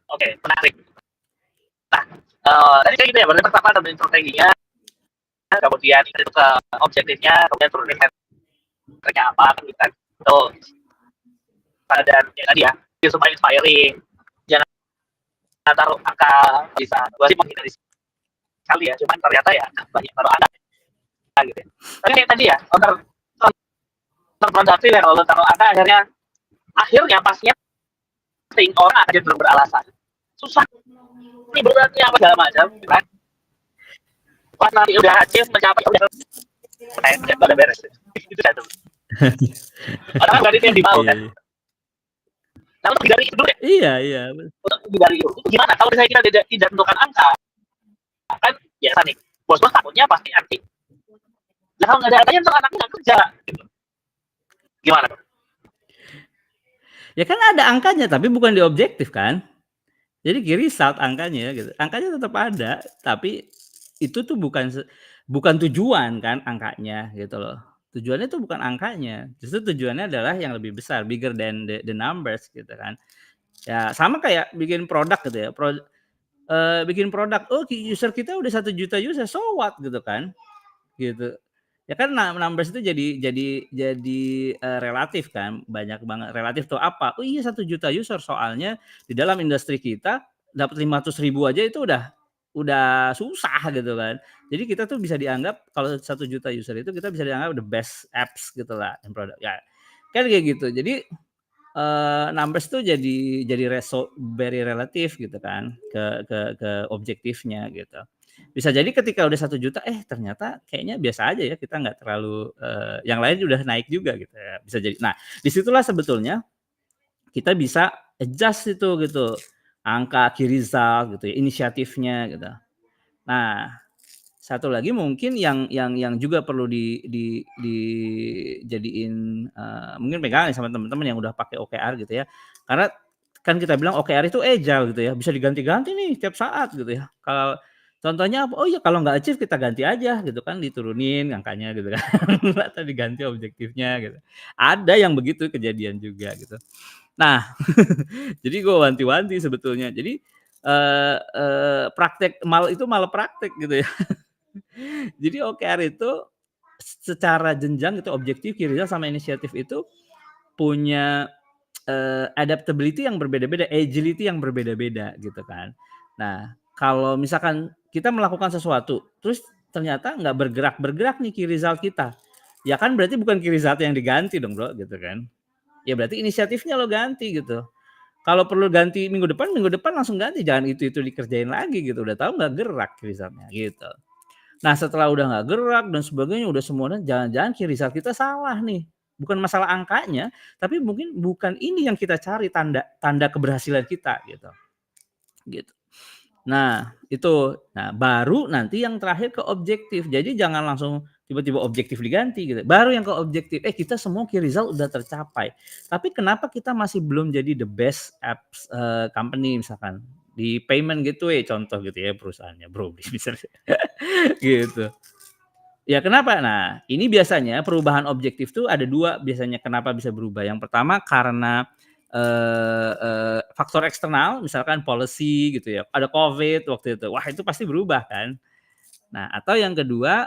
Oke, menarik. Nah, tadi kayak gitu ya, berarti pertama tentuin strateginya, kemudian itu ke objektifnya, kemudian turunin metriknya apa, kan gitu kan. Dan ya tadi ya, supaya inspiring, jangan taruh angka bisa. Gua sih menghindari sekali ya, cuman ternyata ya banyak taruh angka gitu ya. Tapi kayak tadi ya, terproduktif ya kalau lo taruh angka akhirnya pastinya orang akan jadi beralasan. Susah ini beratnya apa segala macam kan. Pas nanti udah achieve mencapai udah beres itu satu. Orang kan dari yang dimau kan. Nah, untuk dari itu dulu ya. Iya. Untuk dari itu gimana kalau misalnya kita tidak tentukan angka, kan biasa nih, bos takutnya pasti anti. Nah, kalau nggak ada angkanya ntar anaknya nggak kerja gitu. Gimana? Ya kan ada angkanya tapi bukan di objektif kan. Jadi key result angkanya gitu. Angkanya tetap ada, tapi itu tuh bukan tujuan kan angkanya gitu loh. Tujuannya tuh bukan angkanya, justru tujuannya adalah yang lebih besar, bigger than the numbers gitu kan. Ya sama kayak bikin produk gitu ya, bikin produk, oh user kita udah 1 juta user, so what gitu kan, gitu. Ya kan numbers itu jadi relatif kan, banyak banget relatif tuh apa, oh iya 1 juta user soalnya di dalam industri kita dapat 500.000 aja itu udah susah gitu kan. Jadi kita tuh bisa dianggap kalau 1 juta user itu kita bisa dianggap the best apps gitulah and product ya. Kan kayak gitu. Jadi numbers tuh jadi very relatif gitu kan ke objektifnya gitu. Bisa jadi ketika udah 1 juta, ternyata kayaknya biasa aja ya, kita nggak terlalu, yang lain udah naik juga gitu ya, bisa jadi. Nah, disitulah sebetulnya kita bisa adjust itu gitu, angka key result gitu ya, inisiatifnya gitu. Nah, satu lagi mungkin yang juga perlu dijadiin, mungkin pegangan sama teman-teman yang udah pakai OKR gitu ya. Karena kan kita bilang OKR itu agile gitu ya, bisa diganti-ganti nih tiap saat gitu ya. Kalau contohnya apa? Oh iya kalau nggak achieve kita ganti aja gitu kan, diturunin angkanya gitu kan, atau diganti objektifnya gitu. Ada yang begitu kejadian juga gitu. Nah, jadi gue wanti-wanti sebetulnya. Jadi, praktek itu malah praktek gitu ya. Jadi OKR itu secara jenjang itu objektif, key result, sama inisiatif itu punya, adaptability yang berbeda-beda, agility yang berbeda-beda gitu kan. Nah, kalau misalkan kita melakukan sesuatu, terus ternyata nggak bergerak nih key result kita, ya kan berarti bukan key result yang diganti dong Bro, gitu kan. Ya berarti inisiatifnya lo ganti gitu. Kalau perlu ganti minggu depan langsung ganti, jangan itu dikerjain lagi gitu, udah tahu nggak gerak key result-nya gitu. Nah setelah udah nggak gerak dan sebagainya, udah semuanya jangan-jangan key result kita salah nih. Bukan masalah angkanya, tapi mungkin bukan ini yang kita cari tanda keberhasilan kita gitu. Gitu. Nah, itu. Nah, baru nanti yang terakhir ke objektif. Jadi jangan langsung tiba-tiba objektif diganti gitu. Baru yang ke objektif. Kita semua key result udah tercapai. Tapi kenapa kita masih belum jadi the best apps company misalkan di payment gateway contoh gitu ya perusahaannya bro misalnya gitu. Ya kenapa? Nah, ini biasanya perubahan objektif tuh ada 2 biasanya kenapa bisa berubah. Yang pertama karena faktor eksternal misalkan policy gitu ya, ada COVID waktu itu, wah itu pasti berubah kan. Nah atau yang kedua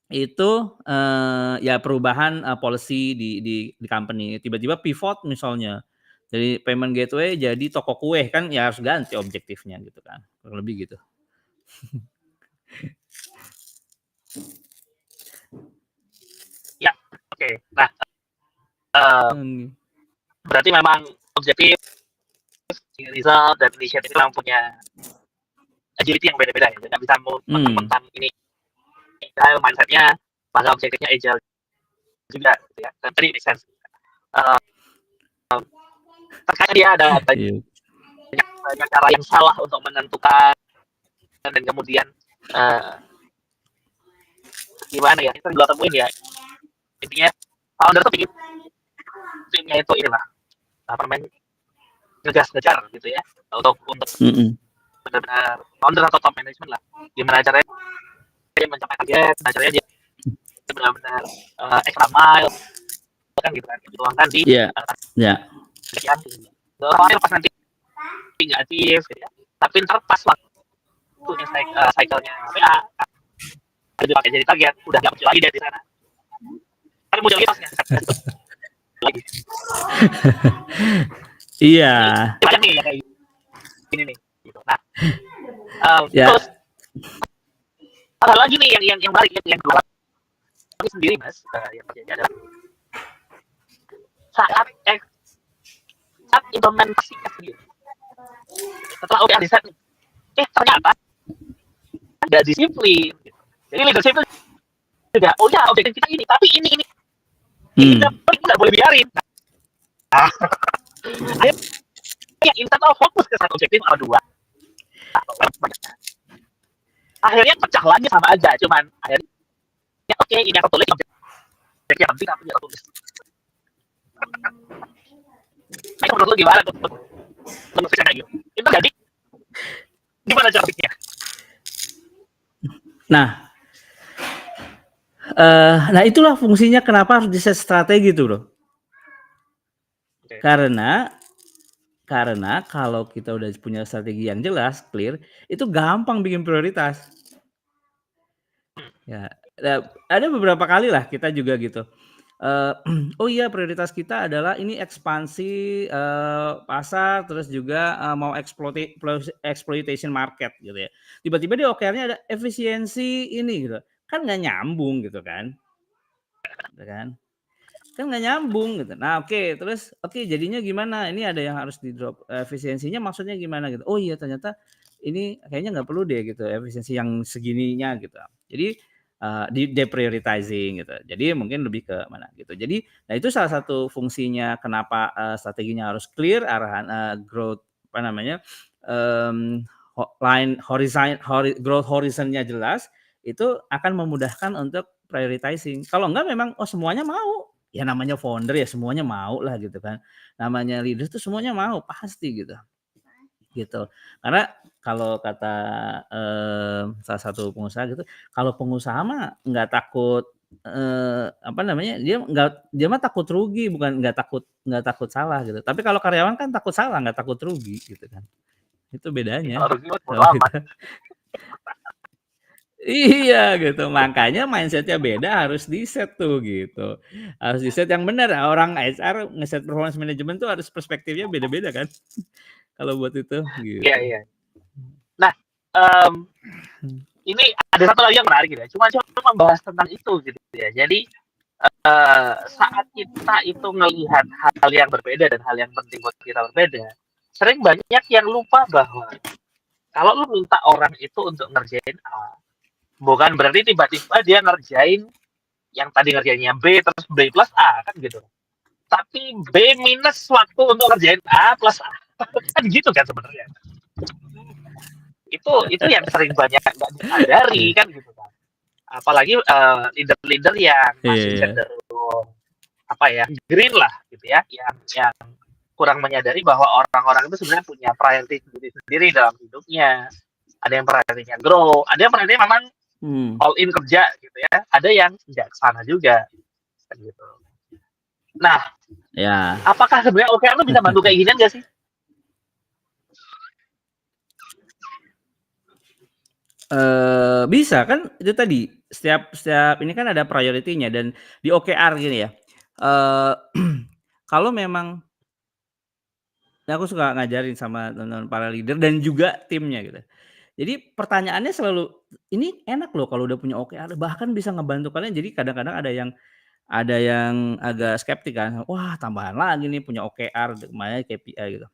itu, ya perubahan, policy di company, tiba-tiba pivot misalnya, dari payment gateway jadi toko kue kan ya harus ganti objektifnya gitu kan, kurang lebih gitu. Ya, oke. Nah, berarti memang objektif, result, dan initiative itu memang punya agility yang beda-beda ya. Nggak bisa mentang-mentang ini agile mindset-nya, maka objektifnya agile juga gitu ya. Dan tadi make sense. Terkadang dia ada banyak cara yang salah untuk menentukan dan kemudian gimana ya, itu juga temuin ya. Intinya founder tuh bikin timnya itu inilah apa namanya ngejar gitu ya untuk benar-benar founder atau top management lah, gimana caranya dia mencapai target, gimana caranya dia benar-benar extra mile kan gitu kan, dituangkan di sekian soalnya pas nanti nggak achieve gitu ya, tapi ntar pas waktunya cycle-nya PA ada dipakai jadi target udah nggak muncul lagi dari sana, kan muncul lagi pasnya lagi. Iya. Banyak nih kayak gini nih. Nah, terus ada lagi nih yang balik yang kedua sendiri mas, yang terjadi adalah saat implementasikan sendiri. Setelah udah riset nih, ternyata ada disiplin. Jadi leadership itu juga, oh ya objektif kita ini, tapi ini nggak boleh biarin. Nah, instead of fokus ke satu objektif atau 2, akhirnya pecah lagi sama aja, cuman akhirnya oke, ini aku tulis objektif penting tapi aku tulis. Nah, menurut lu gimana tuh? Menurut saya kayak gitu. Itu jadi gimana caranya? Nah itulah fungsinya kenapa harus di-set strategi tuh bro. Okay. Karena kalau kita udah punya strategi yang jelas, clear, itu gampang bikin prioritas. Ya, ada beberapa kali lah kita juga gitu. Oh iya prioritas kita adalah ini ekspansi pasar, terus juga mau exploitation market gitu ya. Tiba-tiba di OKR-nya ada efisiensi ini gitu, kan nggak nyambung gitu kan, kan nggak nyambung gitu. Nah terus jadinya gimana? Ini ada yang harus di drop efisiensinya, maksudnya gimana gitu? Oh iya ternyata ini kayaknya nggak perlu deh gitu efisiensi yang segininya gitu. Jadi di deprioritizing gitu. Jadi mungkin lebih ke mana gitu. Jadi nah itu salah satu fungsinya kenapa strateginya harus clear, arahan growth apa namanya line horizon growth horizonnya jelas, itu akan memudahkan untuk prioritizing. Kalau enggak memang semuanya mau. Ya namanya founder ya semuanya mau lah gitu kan. Namanya leader tuh semuanya mau pasti gitu. Gitu. Karena kalau kata salah satu pengusaha gitu, kalau pengusaha mah nggak takut apa namanya, dia mah takut rugi bukan nggak takut salah gitu. Tapi kalau karyawan kan takut salah nggak takut rugi gitu kan. Itu bedanya. Iya gitu, makanya mindset-nya beda harus di-set tuh gitu. Harus di-set yang benar, orang HR nge-set performance management tuh harus perspektifnya beda-beda kan. Kalau buat itu gitu. Iya. Nah, ini ada satu lagi yang menarik gitu ya. Cuma membahas tentang itu gitu ya. Jadi saat kita itu melihat hal yang berbeda dan hal yang penting buat kita berbeda, sering banyak yang lupa bahwa kalau lu minta orang itu untuk ngerjain A, bukan berarti tiba-tiba dia ngerjain yang tadi ngerjainnya B terus B plus A kan gitu. Tapi B minus waktu untuk ngerjain A plus A kan gitu kan sebenarnya. itu yang sering banyak nggak disadari kan gitu kan. Apalagi leader-leader yang masih Iya. cenderung apa ya, green lah gitu ya, yang kurang menyadari bahwa orang-orang itu sebenarnya punya priority sendiri dalam hidupnya. Ada yang priority-nya grow, ada yang priority memang all in kerja gitu ya, ada yang nggak ke sana juga kan gitu. Nah, Ya. apakah sebenarnya OKR itu bisa bantu kayak ginian nggak sih? Bisa kan itu tadi setiap ini kan ada priority-nya dan di OKR gini ya, kalau memang aku suka ngajarin sama teman-teman para leader dan juga timnya gitu. Jadi pertanyaannya selalu, ini enak loh kalau udah punya OKR bahkan bisa ngebantu kalian. Jadi kadang-kadang ada yang agak skeptik kan, wah tambahan lagi nih punya OKR namanya KPI gitu.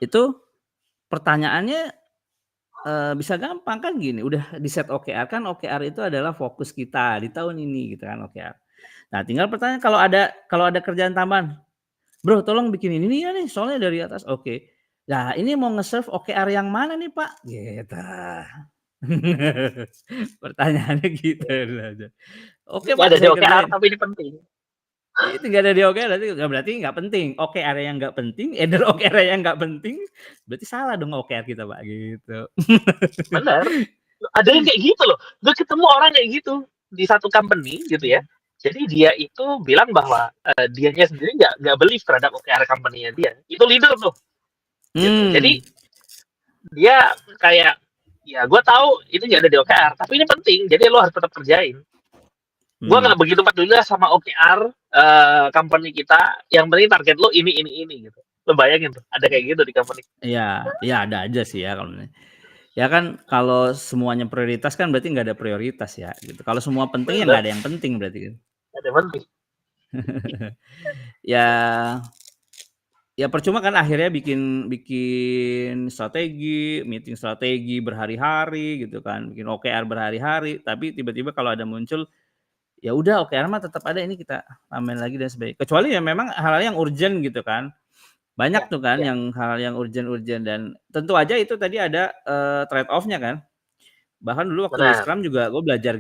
Itu pertanyaannya bisa gampang kan gini, udah di-set OKR kan OKR itu adalah fokus kita di tahun ini gitu kan OKR. Nah tinggal pertanyaan kalau ada kerjaan tambahan, "Bro tolong bikin ini ya nih soalnya dari atas." Oke. Nah ini mau nge-serve OKR yang mana nih Pak? Gitu. Pertanyaannya gitu aja. Ini Oke nggak Pak ada di saya OKR kerjain. tapi ini penting. Itu nggak ada di OKR berarti nggak penting. OKR yang nggak penting, either OKR yang nggak penting, berarti salah dong OKR kita Pak gitu. Bener. Ada yang kayak gitu loh. Gue ketemu orang kayak gitu di satu company gitu ya. Jadi dia itu bilang bahwa dianya sendiri nggak believe terhadap OKR company-nya dia. Itu leader tuh. Gitu. Jadi dia kayak ya gue tahu itu nggak ada di OKR, tapi ini penting. Jadi lo harus tetap kerjain. Gue nggak begitu peduli lah sama OKR company kita. Yang penting target lo ini gitu. Lo bayangin tuh, ada kayak gitu di company. Iya, iya ada aja sih ya kalau ya kan kalau semuanya prioritas kan berarti nggak ada prioritas ya gitu. Kalau semua penting ya nggak Bener, ada yang penting berarti kan. ada penting. Ya ya percuma kan akhirnya bikin bikin strategi, meeting strategi berhari-hari gitu kan, bikin OKR berhari-hari, tapi tiba-tiba kalau ada muncul, ya udah OKR mah tetap ada ini kita tambahin lagi dan sebagainya. Kecuali ya memang hal-hal yang urgent gitu kan. Ya, Banyak tuh kan ya, yang hal yang urgent-urgent dan tentu aja itu tadi ada, trade off-nya kan. Bahkan dulu waktu di benar. Scrum juga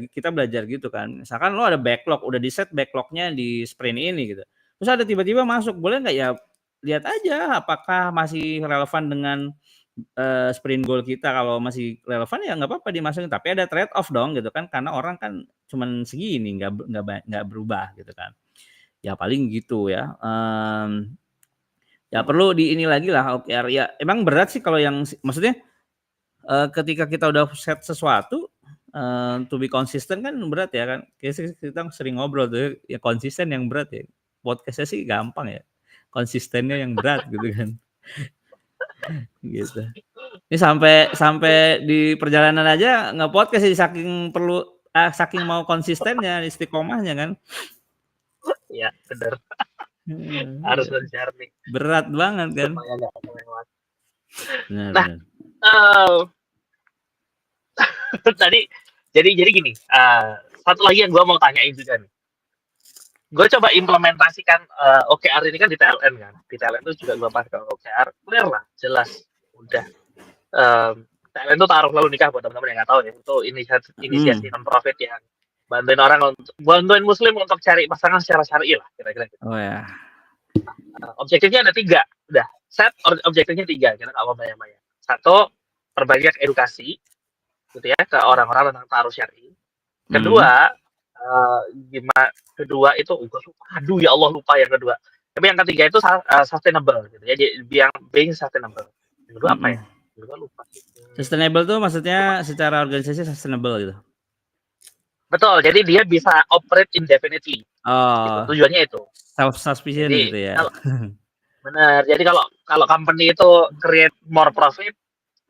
kita belajar gitu kan. Misalkan lo ada backlog, udah di-set backlog-nya di sprint ini gitu. Terus ada tiba-tiba masuk, boleh nggak ya lihat aja apakah masih relevan dengan, sprint goal kita. Kalau masih relevan ya nggak apa-apa dimasukin, tapi ada trade off dong gitu kan, karena orang kan cuman segini, nggak berubah gitu kan. Ya paling gitu ya, ya perlu di ini lagi lah OKR ya. Emang berat sih kalau yang maksudnya, ketika kita udah set sesuatu, to be konsisten kan berat ya kan. Kayaknya kita sering ngobrol tuh ya konsisten yang berat ya. Podcast-nya sih gampang ya, konsistennya yang berat gitu kan, gitu. Ini sampai sampai di perjalanan aja nge-podcast sih saking mau konsistennya, istiqomahnya kan. Ya, benar. Harus Iya. ngejar nih Berat banget kan. supaya nggak kelewat. Benar Nah, benar. tadi jadi gini, satu lagi yang gue mau tanyain juga nih. Gue coba implementasikan OKR ini kan di TLN kan. Di TLN itu juga gue pakai OKR, clear lah, jelas, udah. TLN itu taruh lalu nikah buat teman-teman yang nggak tahu ya. Itu inisiasi non-profit yang bantuin orang bantuin muslim untuk cari pasangan secara syar'i lah, kira-kira gitu. Oh ya. Objektifnya ada 3, udah. Set objektifnya 3, kita nggak mau banyak-banyak. 1, perbanyak edukasi, gitu ya, ke orang-orang tentang taruh syar'i. Kedua, kedua itu aduh ya Allah lupa yang kedua. Tapi yang ketiga itu sustainable gitu ya. Yang being sustainable. Yang kedua apa ya? Yang kedua lupa. Sustainable tuh maksudnya Lupa. secara organisasi sustainable gitu? Betul, jadi dia bisa operate indefinitely. Gitu. Oh, Tujuannya itu. self-sufficient Jadi gitu ya? kalau benar, jadi kalau company itu create more profit,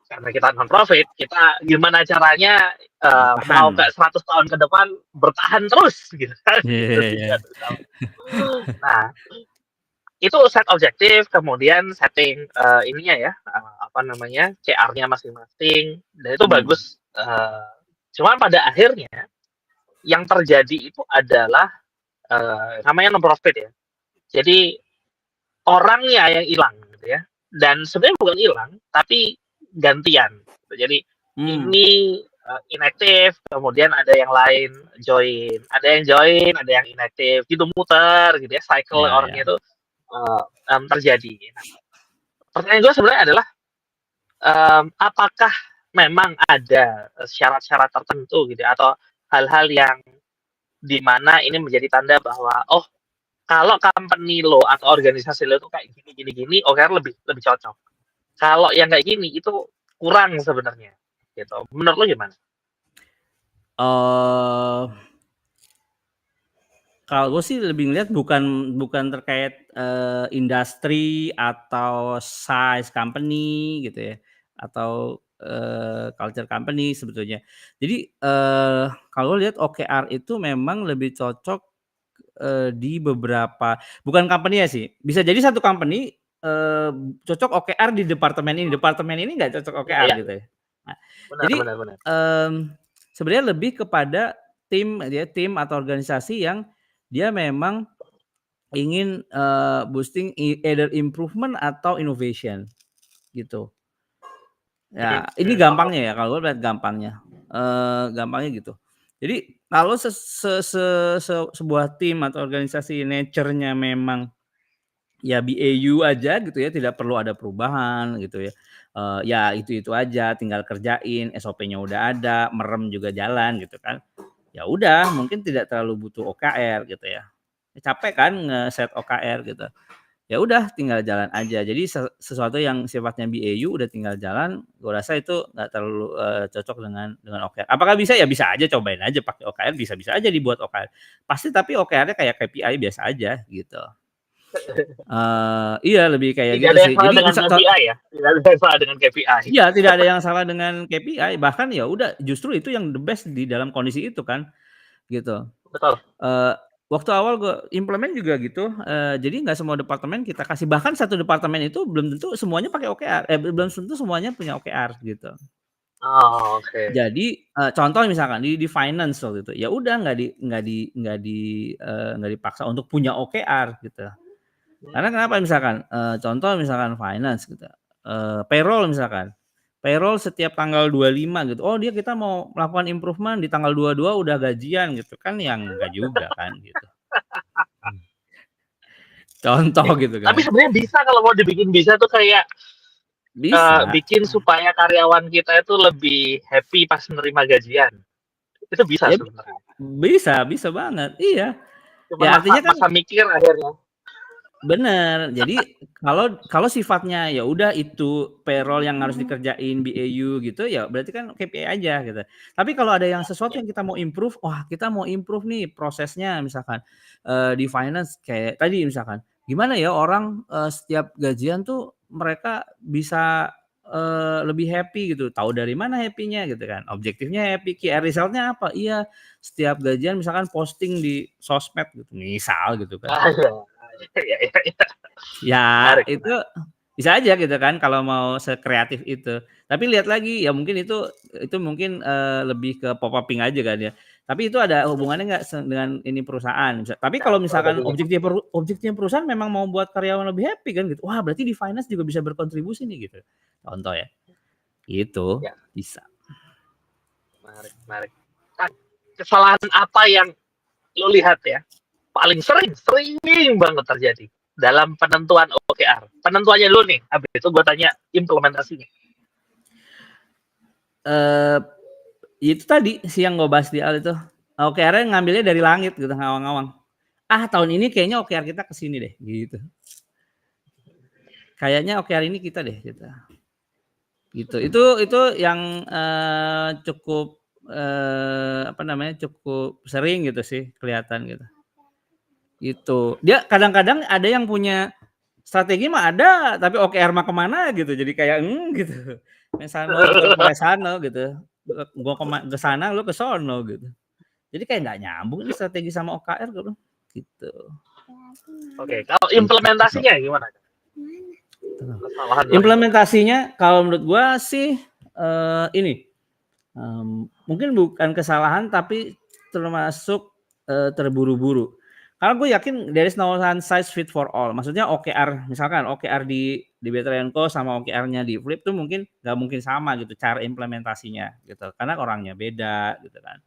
karena kita non profit, kita gimana caranya mau ke 100 tahun ke depan bertahan terus gitu kan. Itu Iya. tujuan utama. Nah, itu set objektif, kemudian setting ininya ya, apa namanya, CR-nya masing-masing, dan itu bagus. Cuman pada akhirnya yang terjadi itu adalah namanya non profit ya. Jadi orangnya yang hilang gitu ya. Dan sebenarnya bukan hilang, tapi gantian. Jadi Hmm. ini inaktif, kemudian ada yang lain join, ada yang inaktif, gitu muter gitu ya, cycle Ya, orangnya ya. itu terjadi. Nah, pertanyaan gue sebenarnya adalah apakah memang ada syarat-syarat tertentu gitu ya, atau hal-hal yang di mana ini menjadi tanda bahwa oh kalau company lo atau organisasi lo itu kayak gini OKR lebih lebih cocok. Kalau yang kayak gini itu kurang sebenarnya. Gitu. Menurut lo gimana? Kalau gue sih lebih ngeliat bukan terkait industri atau size company gitu ya, atau culture company sebetulnya. Jadi kalau lihat OKR itu memang lebih cocok di beberapa, bukan company ya sih, bisa jadi satu company cocok OKR di departemen ini nggak cocok Iya OKR ya, gitu ya. Nah, benar jadi benar benar. sebenarnya lebih kepada tim atau organisasi yang dia memang ingin boosting either improvement atau innovation gitu. Ya, ini Oh, gampangnya ya, kalau gue lihat gampangnya. Gampangnya gitu. Jadi kalau sebuah tim atau organisasi nature-nya memang ya BAU aja gitu ya, tidak perlu ada perubahan gitu ya. Ya itu aja, tinggal kerjain, SOP-nya udah ada, merem juga jalan gitu kan. Ya udah, mungkin tidak terlalu butuh OKR gitu ya. Capek kan nge-set OKR gitu. Ya udah tinggal jalan aja. Jadi sesuatu yang sifatnya BAU udah tinggal jalan, gue rasa itu nggak terlalu cocok dengan OKR. Apakah bisa? Ya bisa aja, cobain aja pakai OKR, bisa-bisa aja dibuat OKR. Pasti tapi OKR-nya kayak KPI biasa aja gitu. Iya lebih kayak tidak gitu ada yang sih. salah Jadi dengan KPI ya? Tidak ada yang salah dengan KPI. iya tidak ada yang salah dengan KPI, bahkan ya udah justru itu yang the best di dalam kondisi itu kan, gitu. Betul. Eee, Waktu awal gue implement juga gitu, jadi nggak semua departemen kita kasih, bahkan satu departemen itu belum tentu semuanya pakai OKR, belum tentu semuanya punya OKR gitu. Oh, oke. Jadi, contoh misalkan di finance waktu itu, ya udah nggak dipaksa untuk punya OKR gitu. Karena kenapa misalkan, contoh misalkan finance gitu, payroll misalkan, payroll setiap tanggal 25 gitu, oh kita mau melakukan improvement di tanggal 22 udah gajian gitu, kan yang enggak juga kan gitu. Contoh gitu Tapi kan. sebenarnya bisa kalau mau dibikin bisa tuh kayak Bisa bikin supaya karyawan kita itu lebih happy pas menerima gajian. Itu bisa ya sebenarnya. bisa banget, iya. Cuman Ya masa artinya kan masa mikir akhirnya. bener. Jadi kalau kalau sifatnya ya udah itu payroll yang harus dikerjain BAU gitu, ya berarti kan KPI aja gitu. Tapi kalau ada yang sesuatu Ya. yang kita mau improve, wah kita mau improve nih prosesnya misalkan, di finance kayak tadi misalkan, gimana ya orang, setiap gajian tuh mereka bisa, lebih happy gitu, tahu dari mana happy-nya gitu kan, objektifnya happy, key result-nya apa? Iya, setiap gajian misalkan posting di sosmed gitu, misal gitu kan. Ah, ya. Ya, ya, ya. Ya, Menarik, itu menarik. bisa aja gitu kan kalau mau sekreatif itu. Tapi lihat lagi, ya mungkin itu mungkin, lebih ke pop-up-ing aja kan ya. Tapi itu ada hubungannya nggak dengan ini perusahaan, tapi kalau misalkan Strateginya. objektif perusahaan memang mau buat karyawan lebih happy kan gitu, wah berarti di finance juga bisa berkontribusi nih gitu, contoh ya, gitu, Ya, bisa. menarik, menarik. Nah, kesalahan apa yang lo lihat ya paling sering banget terjadi dalam penentuan OKR? Penentuannya dulu nih, habis itu gue tanya implementasinya. Eee, itu tadi sih yang gue bahas di awal itu, OKR-nya ngambilnya dari langit gitu, ngawang-ngawang. Ah tahun ini kayaknya OKR kita ke sini deh, gitu. Kayaknya OKR ini kita deh, gitu. Gitu. Itu yang, cukup, apa namanya, cukup sering gitu sih kelihatan gitu. Gitu. Dia kadang-kadang ada yang punya strategi mah ada, tapi OKR mah kemana gitu. Jadi kayak, gitu. Mesano bukan Maresano gitu. Gua ke sana, lu ke sono gitu. Jadi kayak nggak nyambung ini strategi sama OKR gitu. Gitu. Oke, kalau Gitu. implementasinya gimana? Kesalahan sering. Implementasinya kalau menurut gua sih, ini, mungkin bukan kesalahan tapi termasuk, terburu-buru. Karena gue yakin there is no one size fit for all. Maksudnya OKR, misalkan OKR di Better & Co sama OKR-nya di Flip tuh mungkin nggak mungkin sama gitu cara implementasinya gitu. Karena orangnya beda gitu kan.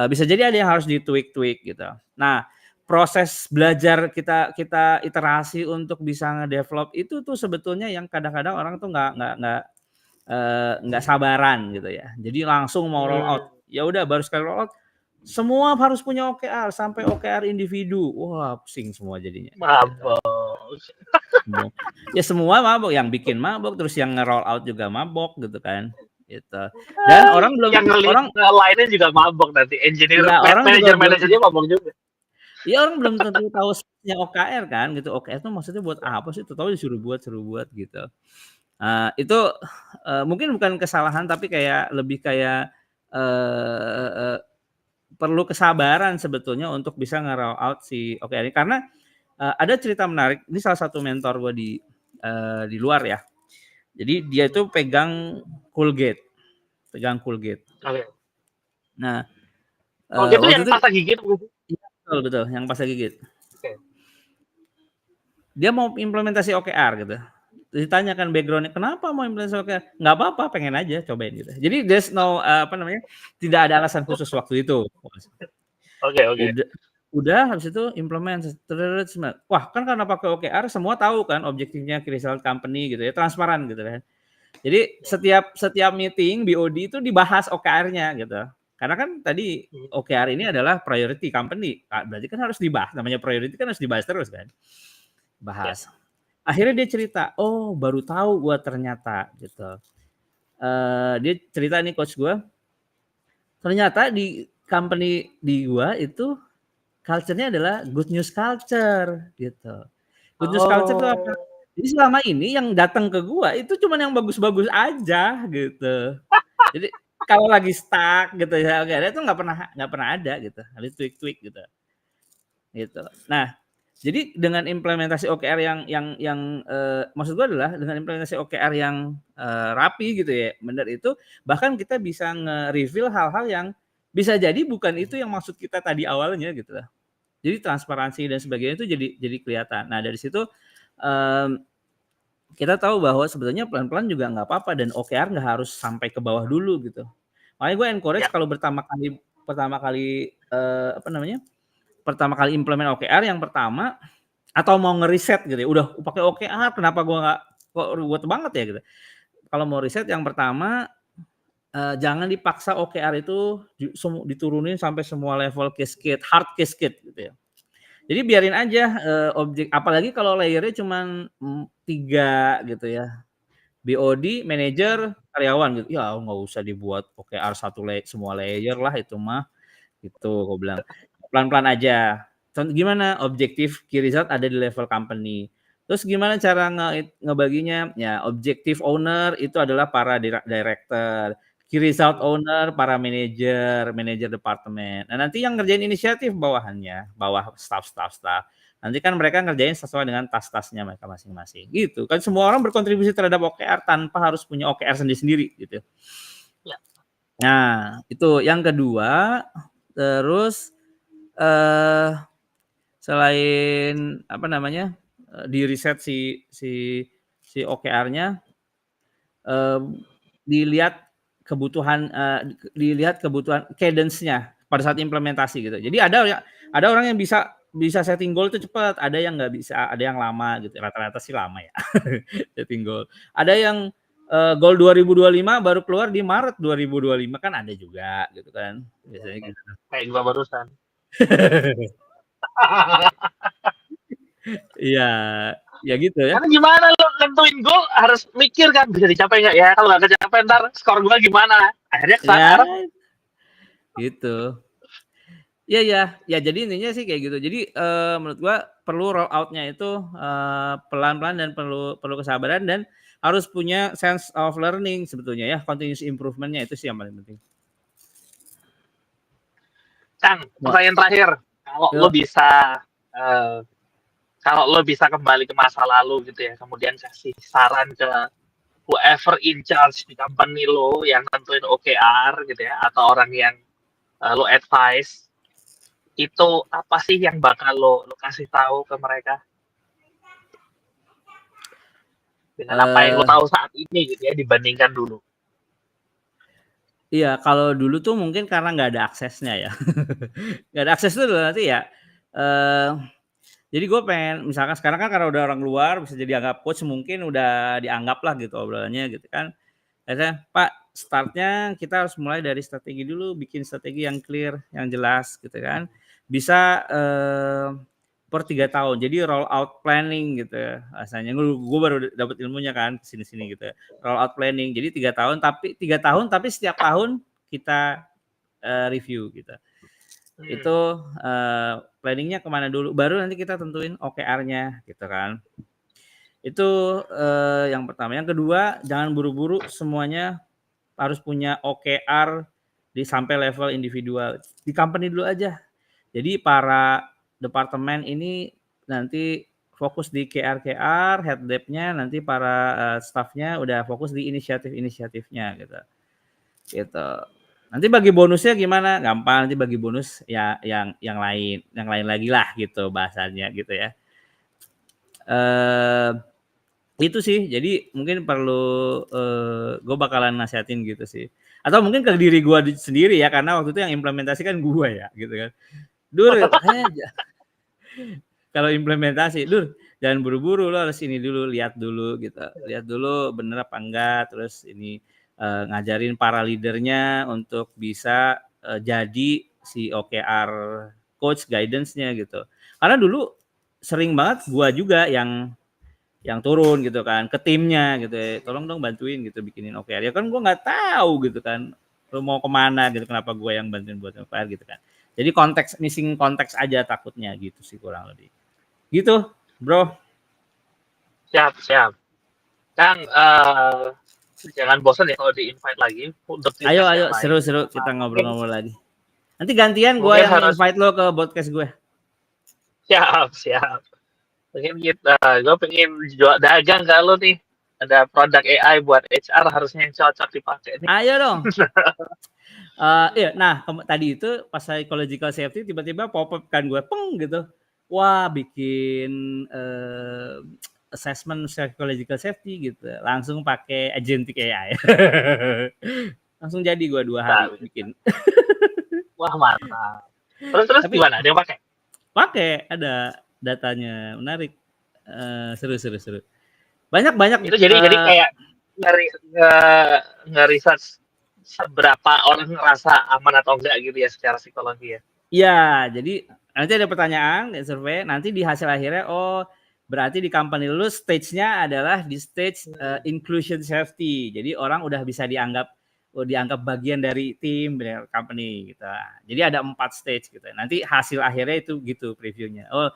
Bisa jadi ada yang harus di-tweak gitu. Nah, proses belajar kita iterasi untuk bisa ngedevelop itu tuh sebetulnya yang kadang-kadang orang tuh nggak sabaran gitu ya. Jadi langsung mau roll out. Ya udah baru sekali roll out semua harus punya OKR sampai OKR individu. Wah, pusing semua jadinya. Mabok. Ya semua mabok, yang bikin mabok, terus yang nge-roll out juga mabok gitu kan. Gitu. Dan orang belum yang lainnya juga mabok nanti. Engineer, ya, manajernya mabok juga. Ya orang belum tentu tahu OKR kan gitu. OKR itu maksudnya buat apa sih? Tahu disuruh buat gitu. Itu mungkin bukan kesalahan tapi kayak lebih kayak perlu kesabaran sebetulnya untuk bisa nge-roll out si OKR ini. Karena ada cerita menarik. Ini salah satu mentor gue di luar ya. Jadi dia itu pegang Colgate. Oke. Nah, Colgate itu waktu yang itu pasta gigit bukan? betul, yang pasta gigit. Oke. Dia mau implementasi OKR gitu. Ditanyakan background-nya, kenapa mau implementasi OKR? Nggak apa-apa, pengen aja cobain gitu. Jadi there's no tidak ada alasan khusus waktu itu. Oke. Udah habis itu implement. Wah, kan karena pakai OKR semua tahu kan objektifnya key result company gitu ya, transparan gitu kan. Jadi setiap meeting BOD itu dibahas OKR-nya gitu. Karena kan tadi OKR ini adalah priority company. Berarti kan harus dibahas. Namanya priority kan harus dibahas terus kan. Bahas. Akhirnya dia cerita, oh baru tahu gue ternyata gitu. Dia cerita nih coach gue, ternyata di company di gue itu culture-nya adalah good news culture gitu. Good news culture itu apa? Jadi selama ini yang datang ke gua itu cuma yang bagus-bagus aja gitu. Jadi kalau lagi stuck gitu ya, itu nggak pernah ada gitu. Harus tweak gitu. Gitu. Nah, jadi dengan implementasi OKR yang maksud gua adalah dengan implementasi OKR yang rapi gitu ya, benar itu bahkan kita bisa nge-reveal hal-hal yang bisa jadi bukan itu yang maksud kita tadi awalnya gitu lah. Jadi transparansi dan sebagainya itu jadi kelihatan. Nah dari situ kita tahu bahwa sebetulnya pelan-pelan juga nggak apa-apa dan OKR nggak harus sampai ke bawah dulu gitu. Makanya gue encourage kalau pertama kali pertama kali implement OKR yang pertama atau mau ngeriset gitu ya, udah pakai OKR kenapa gue nggak kok ruwet banget ya gitu. Kalau mau riset yang pertama jangan dipaksa OKR itu diturunin sampai semua level cascade, hard cascade gitu ya. Jadi biarin aja objek, apalagi kalau layernya cuma 3 gitu ya. BOD, manajer, karyawan gitu. Ya nggak usah dibuat OKR semua layer lah itu mah. Gitu gue bilang. Pelan-pelan aja. Gimana objektif key result ada di level company. Terus gimana cara ngebaginya? Ya objektif owner itu adalah para director. Key result owner, para manajer departemen. Nah nanti yang ngerjain inisiatif bawahannya, bawah staff. Nanti kan mereka ngerjain sesuai dengan tas-tasnya mereka masing-masing. Gitu kan semua orang berkontribusi terhadap OKR tanpa harus punya OKR sendiri-sendiri gitu. Ya. Nah itu yang kedua. Terus selain di riset si OKR-nya, dilihat kebutuhan cadence-nya pada saat implementasi gitu. Jadi ada orang yang bisa setting goal itu cepat, ada yang nggak bisa, ada yang lama gitu. Rata-rata sih lama ya setting goal. Ada yang goal 2025 baru keluar di Maret 2025 kan ada juga gitu kan. Biasanya gitu. Kayak gua barusan. Iya, ya gitu ya. Karena gimana lo nentuin goal harus mikir kan bisa dicapai nggak ya, kalau nggak kecapai ntar skor gua gimana, akhirnya kesana. Ya, gitu. Ya jadi intinya sih kayak gitu. Jadi menurut gua perlu roll out-nya itu pelan-pelan dan perlu kesabaran dan harus punya sense of learning sebetulnya ya, continuous improvement-nya itu sih yang paling penting. Kang, pertanyaan terakhir, kalau lo bisa kembali ke masa lalu gitu ya, kemudian kasih saran ke whoever in charge di company lo yang nentuin OKR gitu ya, atau orang yang lo advice, itu apa sih yang bakal lo kasih tahu ke mereka dengan apa yang lo Eh, tahu saat ini gitu ya dibandingkan dulu. iya, kalau dulu tuh mungkin karena nggak ada aksesnya ya. Nggak ada akses tuh dalam arti ya, eee, jadi gue pengen misalkan sekarang kan karena udah orang luar bisa jadi anggap coach mungkin udah dianggap lah gitu obrolannya gitu kan. Akhirnya, "Pak, start-nya kita harus mulai dari strategi dulu, bikin strategi yang clear, yang jelas," gitu kan. Bisa, per 3 tahun, jadi roll out planning gitu ya bahasanya. Gue baru dapat ilmunya kan ke sini-sini gitu ya. Roll out planning, jadi 3 tahun tapi setiap tahun kita, review gitu. Hmm. Itu, planning-nya ke mana dulu, baru nanti kita tentuin OKR-nya gitu kan. Itu, yang pertama. Yang kedua, jangan buru-buru semuanya harus punya OKR sampai level individual. Di company dulu aja. Jadi para departemen ini nanti fokus di KR, head dev-nya, nanti para, staff-nya udah fokus di inisiatif-inisiatifnya gitu, gitu. Nanti bagi bonusnya gimana? Gampang, nanti bagi bonus ya yang lain lagi lah gitu bahasanya gitu ya. Eee Itu sih, jadi mungkin perlu, gue bakalan nasehatin gitu sih. Atau mungkin ke diri gue sendiri ya, karena waktu itu yang implementasi kan gue ya, gitu kan. "Dur, kalau implementasi, "Dur, jangan buru-buru, lo harus ini dulu, lihat dulu," gitu. Lihat dulu bener apa enggak, terus ini, ngajarin para leader-nya untuk bisa, jadi si OKR coach guidance-nya gitu. Karena dulu sering banget gue juga yang turun gitu kan ke timnya gitu ya, tolong dong bantuin gitu bikinin OKR, ya kan gue nggak tahu gitu kan lu mau kemana gitu, kenapa gue yang bantuin buat OKR gitu kan. Jadi missing konteks aja takutnya gitu sih kurang lebih gitu bro. Siap. Kang, jangan bosan ya kalau di-invite lagi untuk Ayo podcast ayo yang lain. seru-seru kita Mungkin ngobrol-ngobrol lagi, nanti gantian gue mungkin yang harus invite lo ke podcast gue. siap. Mungkin kita, gue pengen jual dagang kalau nih ada produk AI buat HR harusnya yang cocok dipakai nih. Ayo dong. Iya, nah tadi itu pas psychological safety tiba-tiba pop up kan gue peng gitu. Wah, bikin assessment psychological safety gitu. Langsung pakai agentic AI. Langsung jadi gue 2 hari Bisa. bikin. Wah mantap. Terus Tapi gimana? Ada yang pakai? pakai, ada datanya, menarik. Seru. Banyak Itu jadi kayak ngeri nge-research seberapa orang ngerasa aman atau enggak gitu ya secara psikologi ya. iya, jadi nanti ada pertanyaan, survei, nanti di hasil akhirnya, oh berarti di company lu stage-nya adalah di stage inclusion safety. Jadi orang udah bisa dianggap bagian dari tim company gitu. Jadi ada 4 stage gitu. Nanti hasil akhirnya itu gitu previewnya. Oh,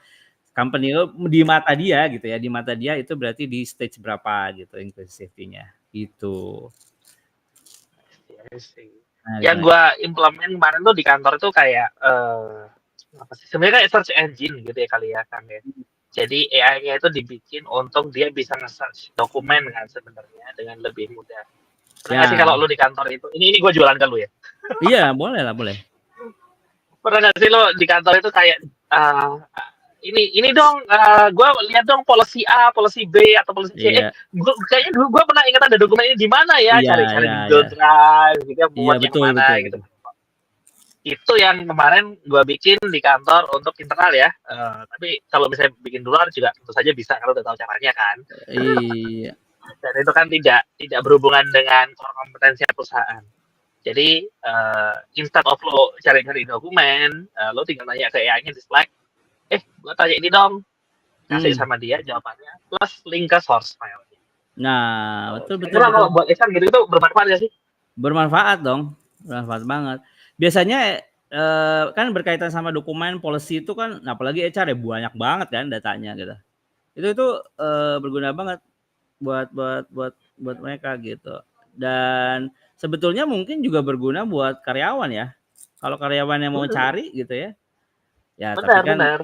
company lu di mata dia gitu ya, di mata dia itu berarti di stage berapa gitu inclusion safety-nya. Gitu. Yes, sih. Menarik, Yang menarik. gue implement kemarin tuh di kantor tuh kayak apa sih? Sebenarnya kayak search engine gitu ya kali ya kan ya. Jadi AI-nya itu dibikin untuk dia bisa nge-search dokumen kan sebenarnya dengan lebih mudah. Pernah nggak sih Ya, kalau lu di kantor itu? Ini gue jualan ke lu ya. iya boleh lah, boleh. Pernah nggak sih lo di kantor itu kayak uh, ini dong, gue lihat dong policy A, policy B atau policy C. Iya, Kayaknya dulu gue pernah ingat ada dokumen ini di mana ya? iya, Cari-cari iya, di iya. Google Drive, gitu ya, Iya, muat yang betul, betul, mana gitu. betul. Itu yang kemarin gue bikin di kantor untuk internal ya. Tapi kalau misalnya bikin di luar juga tentu saja bisa kalau udah tahu caranya kan. Iya. Dan itu kan tidak berhubungan dengan core kompetensi perusahaan. Jadi instead of lo cari-cari dokumen, lo tinggal nanya ke AI-nya di Slack, gue tanya ini dong, kasih Hmm. sama dia jawabannya, plus link ke source file. Nah, betul, betul, Kira-kira betul. kalau buat HR gitu itu bermanfaat gak sih? Bermanfaat dong, bermanfaat banget. Biasanya kan berkaitan sama dokumen policy itu kan, apalagi HR ya banyak banget kan datanya gitu. Itu berguna banget buat mereka gitu. Dan sebetulnya mungkin juga berguna buat karyawan ya. Kalau karyawan yang mau cari gitu ya. Ya tapi kan Benar.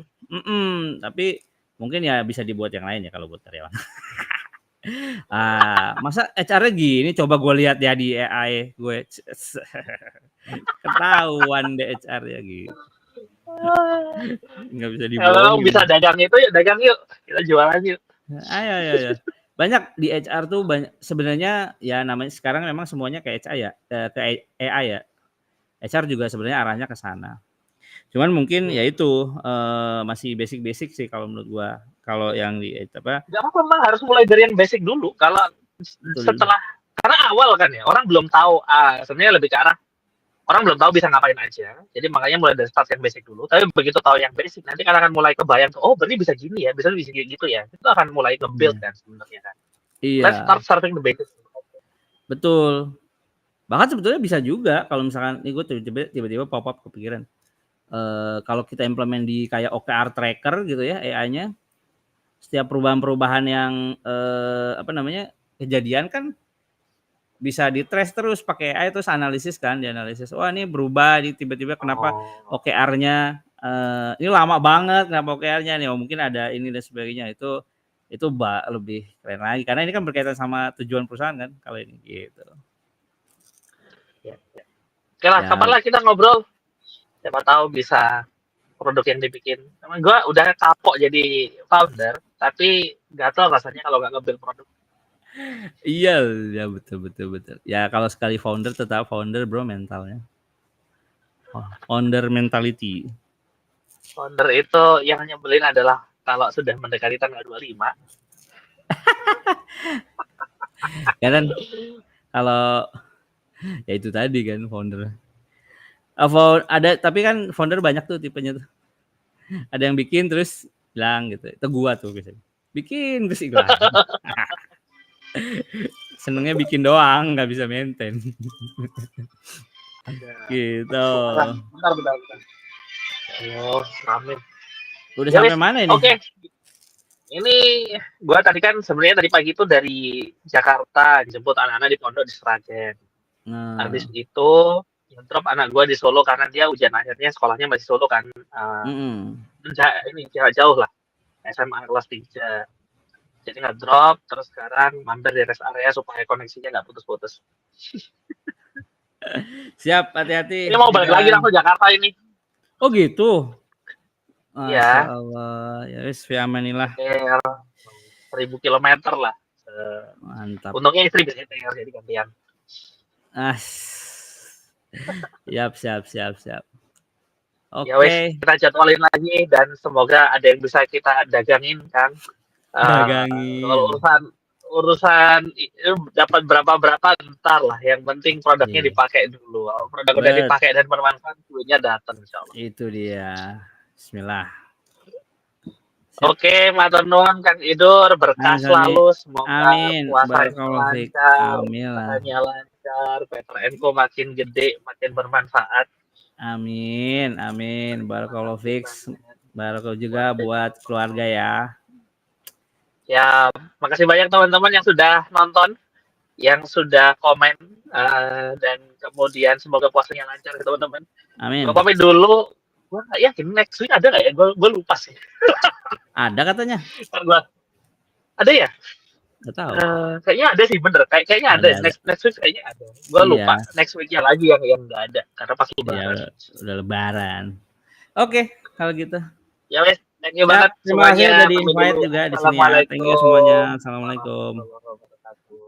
tapi mungkin ya bisa dibuat yang lain ya kalau buat karyawan. Masa HR-nya gini, coba gue lihat ya di AI gue. Ketahuan deh HR-nya gitu. Nggak bisa Kalau bisa dibohongin. dagang itu ya dagang yuk, kita jualan yuk. Ayo. Banyak di HR tuh sebenarnya ya namanya sekarang memang semuanya ke HR ya, ke AI ya. HR juga sebenarnya arahnya ke sana. Cuman mungkin ya itu masih basic-basic sih kalau menurut gua. Kalau yang di apa? Gak apa-apa, memang harus mulai dari yang basic dulu. Kalau Betul. setelah, karena awal kan ya, orang belum tahu, sebenarnya lebih ke arah, orang belum tahu bisa ngapain aja. Jadi makanya mulai dari start yang basic dulu. Tapi begitu tahu yang basic, nanti kan akan mulai kebayang, oh berarti bisa gini ya, bisa gitu ya. Itu akan mulai nge-build kan sebenarnya kan. Let's Iya, start starting the basics. betul. Bahkan sebetulnya bisa juga kalau misalkan ini gue tiba-tiba pop up kepikiran. Kalau kita implement di kayak OKR tracker gitu ya AI-nya, setiap perubahan-perubahan yang apa namanya kejadian kan bisa di trace terus pakai AI terus analisis kan, dianalisis. Wah ini berubah, di tiba-tiba kenapa Oh, OKR-nya ini lama banget kenapa OKR-nya nih? Oh, mungkin ada ini dan sebagainya. Itu lebih keren lagi karena ini kan berkaitan sama tujuan perusahaan kan kalau ini gitu. ya. Oke lah, Ya, kapan lah kita ngobrol? Siapa tahu bisa produk yang dibikin. Emang gue udah kapok jadi founder, tapi gatel rasanya kalau nggak nge-build produk. iya, ya betul. Ya kalau sekali founder tetap founder bro mentalnya. Founder mentality. Founder itu yang nyebelin adalah kalau sudah mendekati tanggal 25. Ya kan kalau ya itu tadi kan founder. Ada tapi kan founder banyak tuh tipenya tuh. Ada yang bikin terus hilang gitu. Itu gua tuh biasanya. Bikin terus hilang. Senengnya bikin doang, nggak bisa maintain. Ada. Gitu. Bentar. Oh, ramen. Udah Ya sampai wes, mana ini? oke. Ini gua tadi kan sebenarnya tadi pagi itu dari Jakarta jemput anak-anak di pondok di Sragen. Nah, Habis itu drop anak gua di Solo karena dia ujian akhirnya sekolahnya masih Solo kan. Ini jarak jauh lah. SMA kelas 3. Jadi nggak drop, terus sekarang mampir di rest area supaya koneksinya nggak putus-putus. siap, hati-hati Ini mau di balik lagi jalan. langsung Jakarta ini. Oh gitu. Masya Iya, Allah. Ya wis, fi amanillah. sekitar 1.000 kilometer lah. Mantap. Untungnya istri bisa nyetir, jadi gantian. Ah, siap. Ya wes, Oke, kita jadwalin lagi dan semoga ada yang bisa kita dagangin kan. Kalau dagangin. urusan dapat berapa ntar lah. Yang penting produknya Iya, dipakai dulu. Kalau produk udah bet. dipakai dan bermanfaat, duitnya datang insya Allah. Itu dia. Bismillah. Siap. Oke, matur nuwun Kang Idur, berkah Sani. selalu. Semoga Amin. puasanya Barakallahu fiik. lancar, Amin lah. usahanya lancar, PTN-ku makin gede, makin bermanfaat. Amin. Barakallahu Makasih fiik. banget Barakallahu juga buat buat keluarga ya. ya, makasih banyak teman-teman yang sudah nonton, yang sudah komen, dan kemudian semoga puasanya lancar ya teman-teman. Gue Amin. pamit dulu. Gue nggak yakin next week ada nggak ya? Gue lupa sih. Ada katanya. Ada ya? Gak tahu. Kayaknya ada sih, bener. Kayaknya ada. Ada. Next week kayaknya ada. Gue Iya. lupa. Next weeknya lagi yang nggak ada karena pas Iya lebaran. udah lebaran. Oke, kalau gitu. Ya wes, thank you Ya, banget terima kasih semuanya. udah di Pamit invite dulu. juga di sini ya. Thank you semuanya. Assalamualaikum. Assalamualaikum. Warahmatullahi wabarakatuh.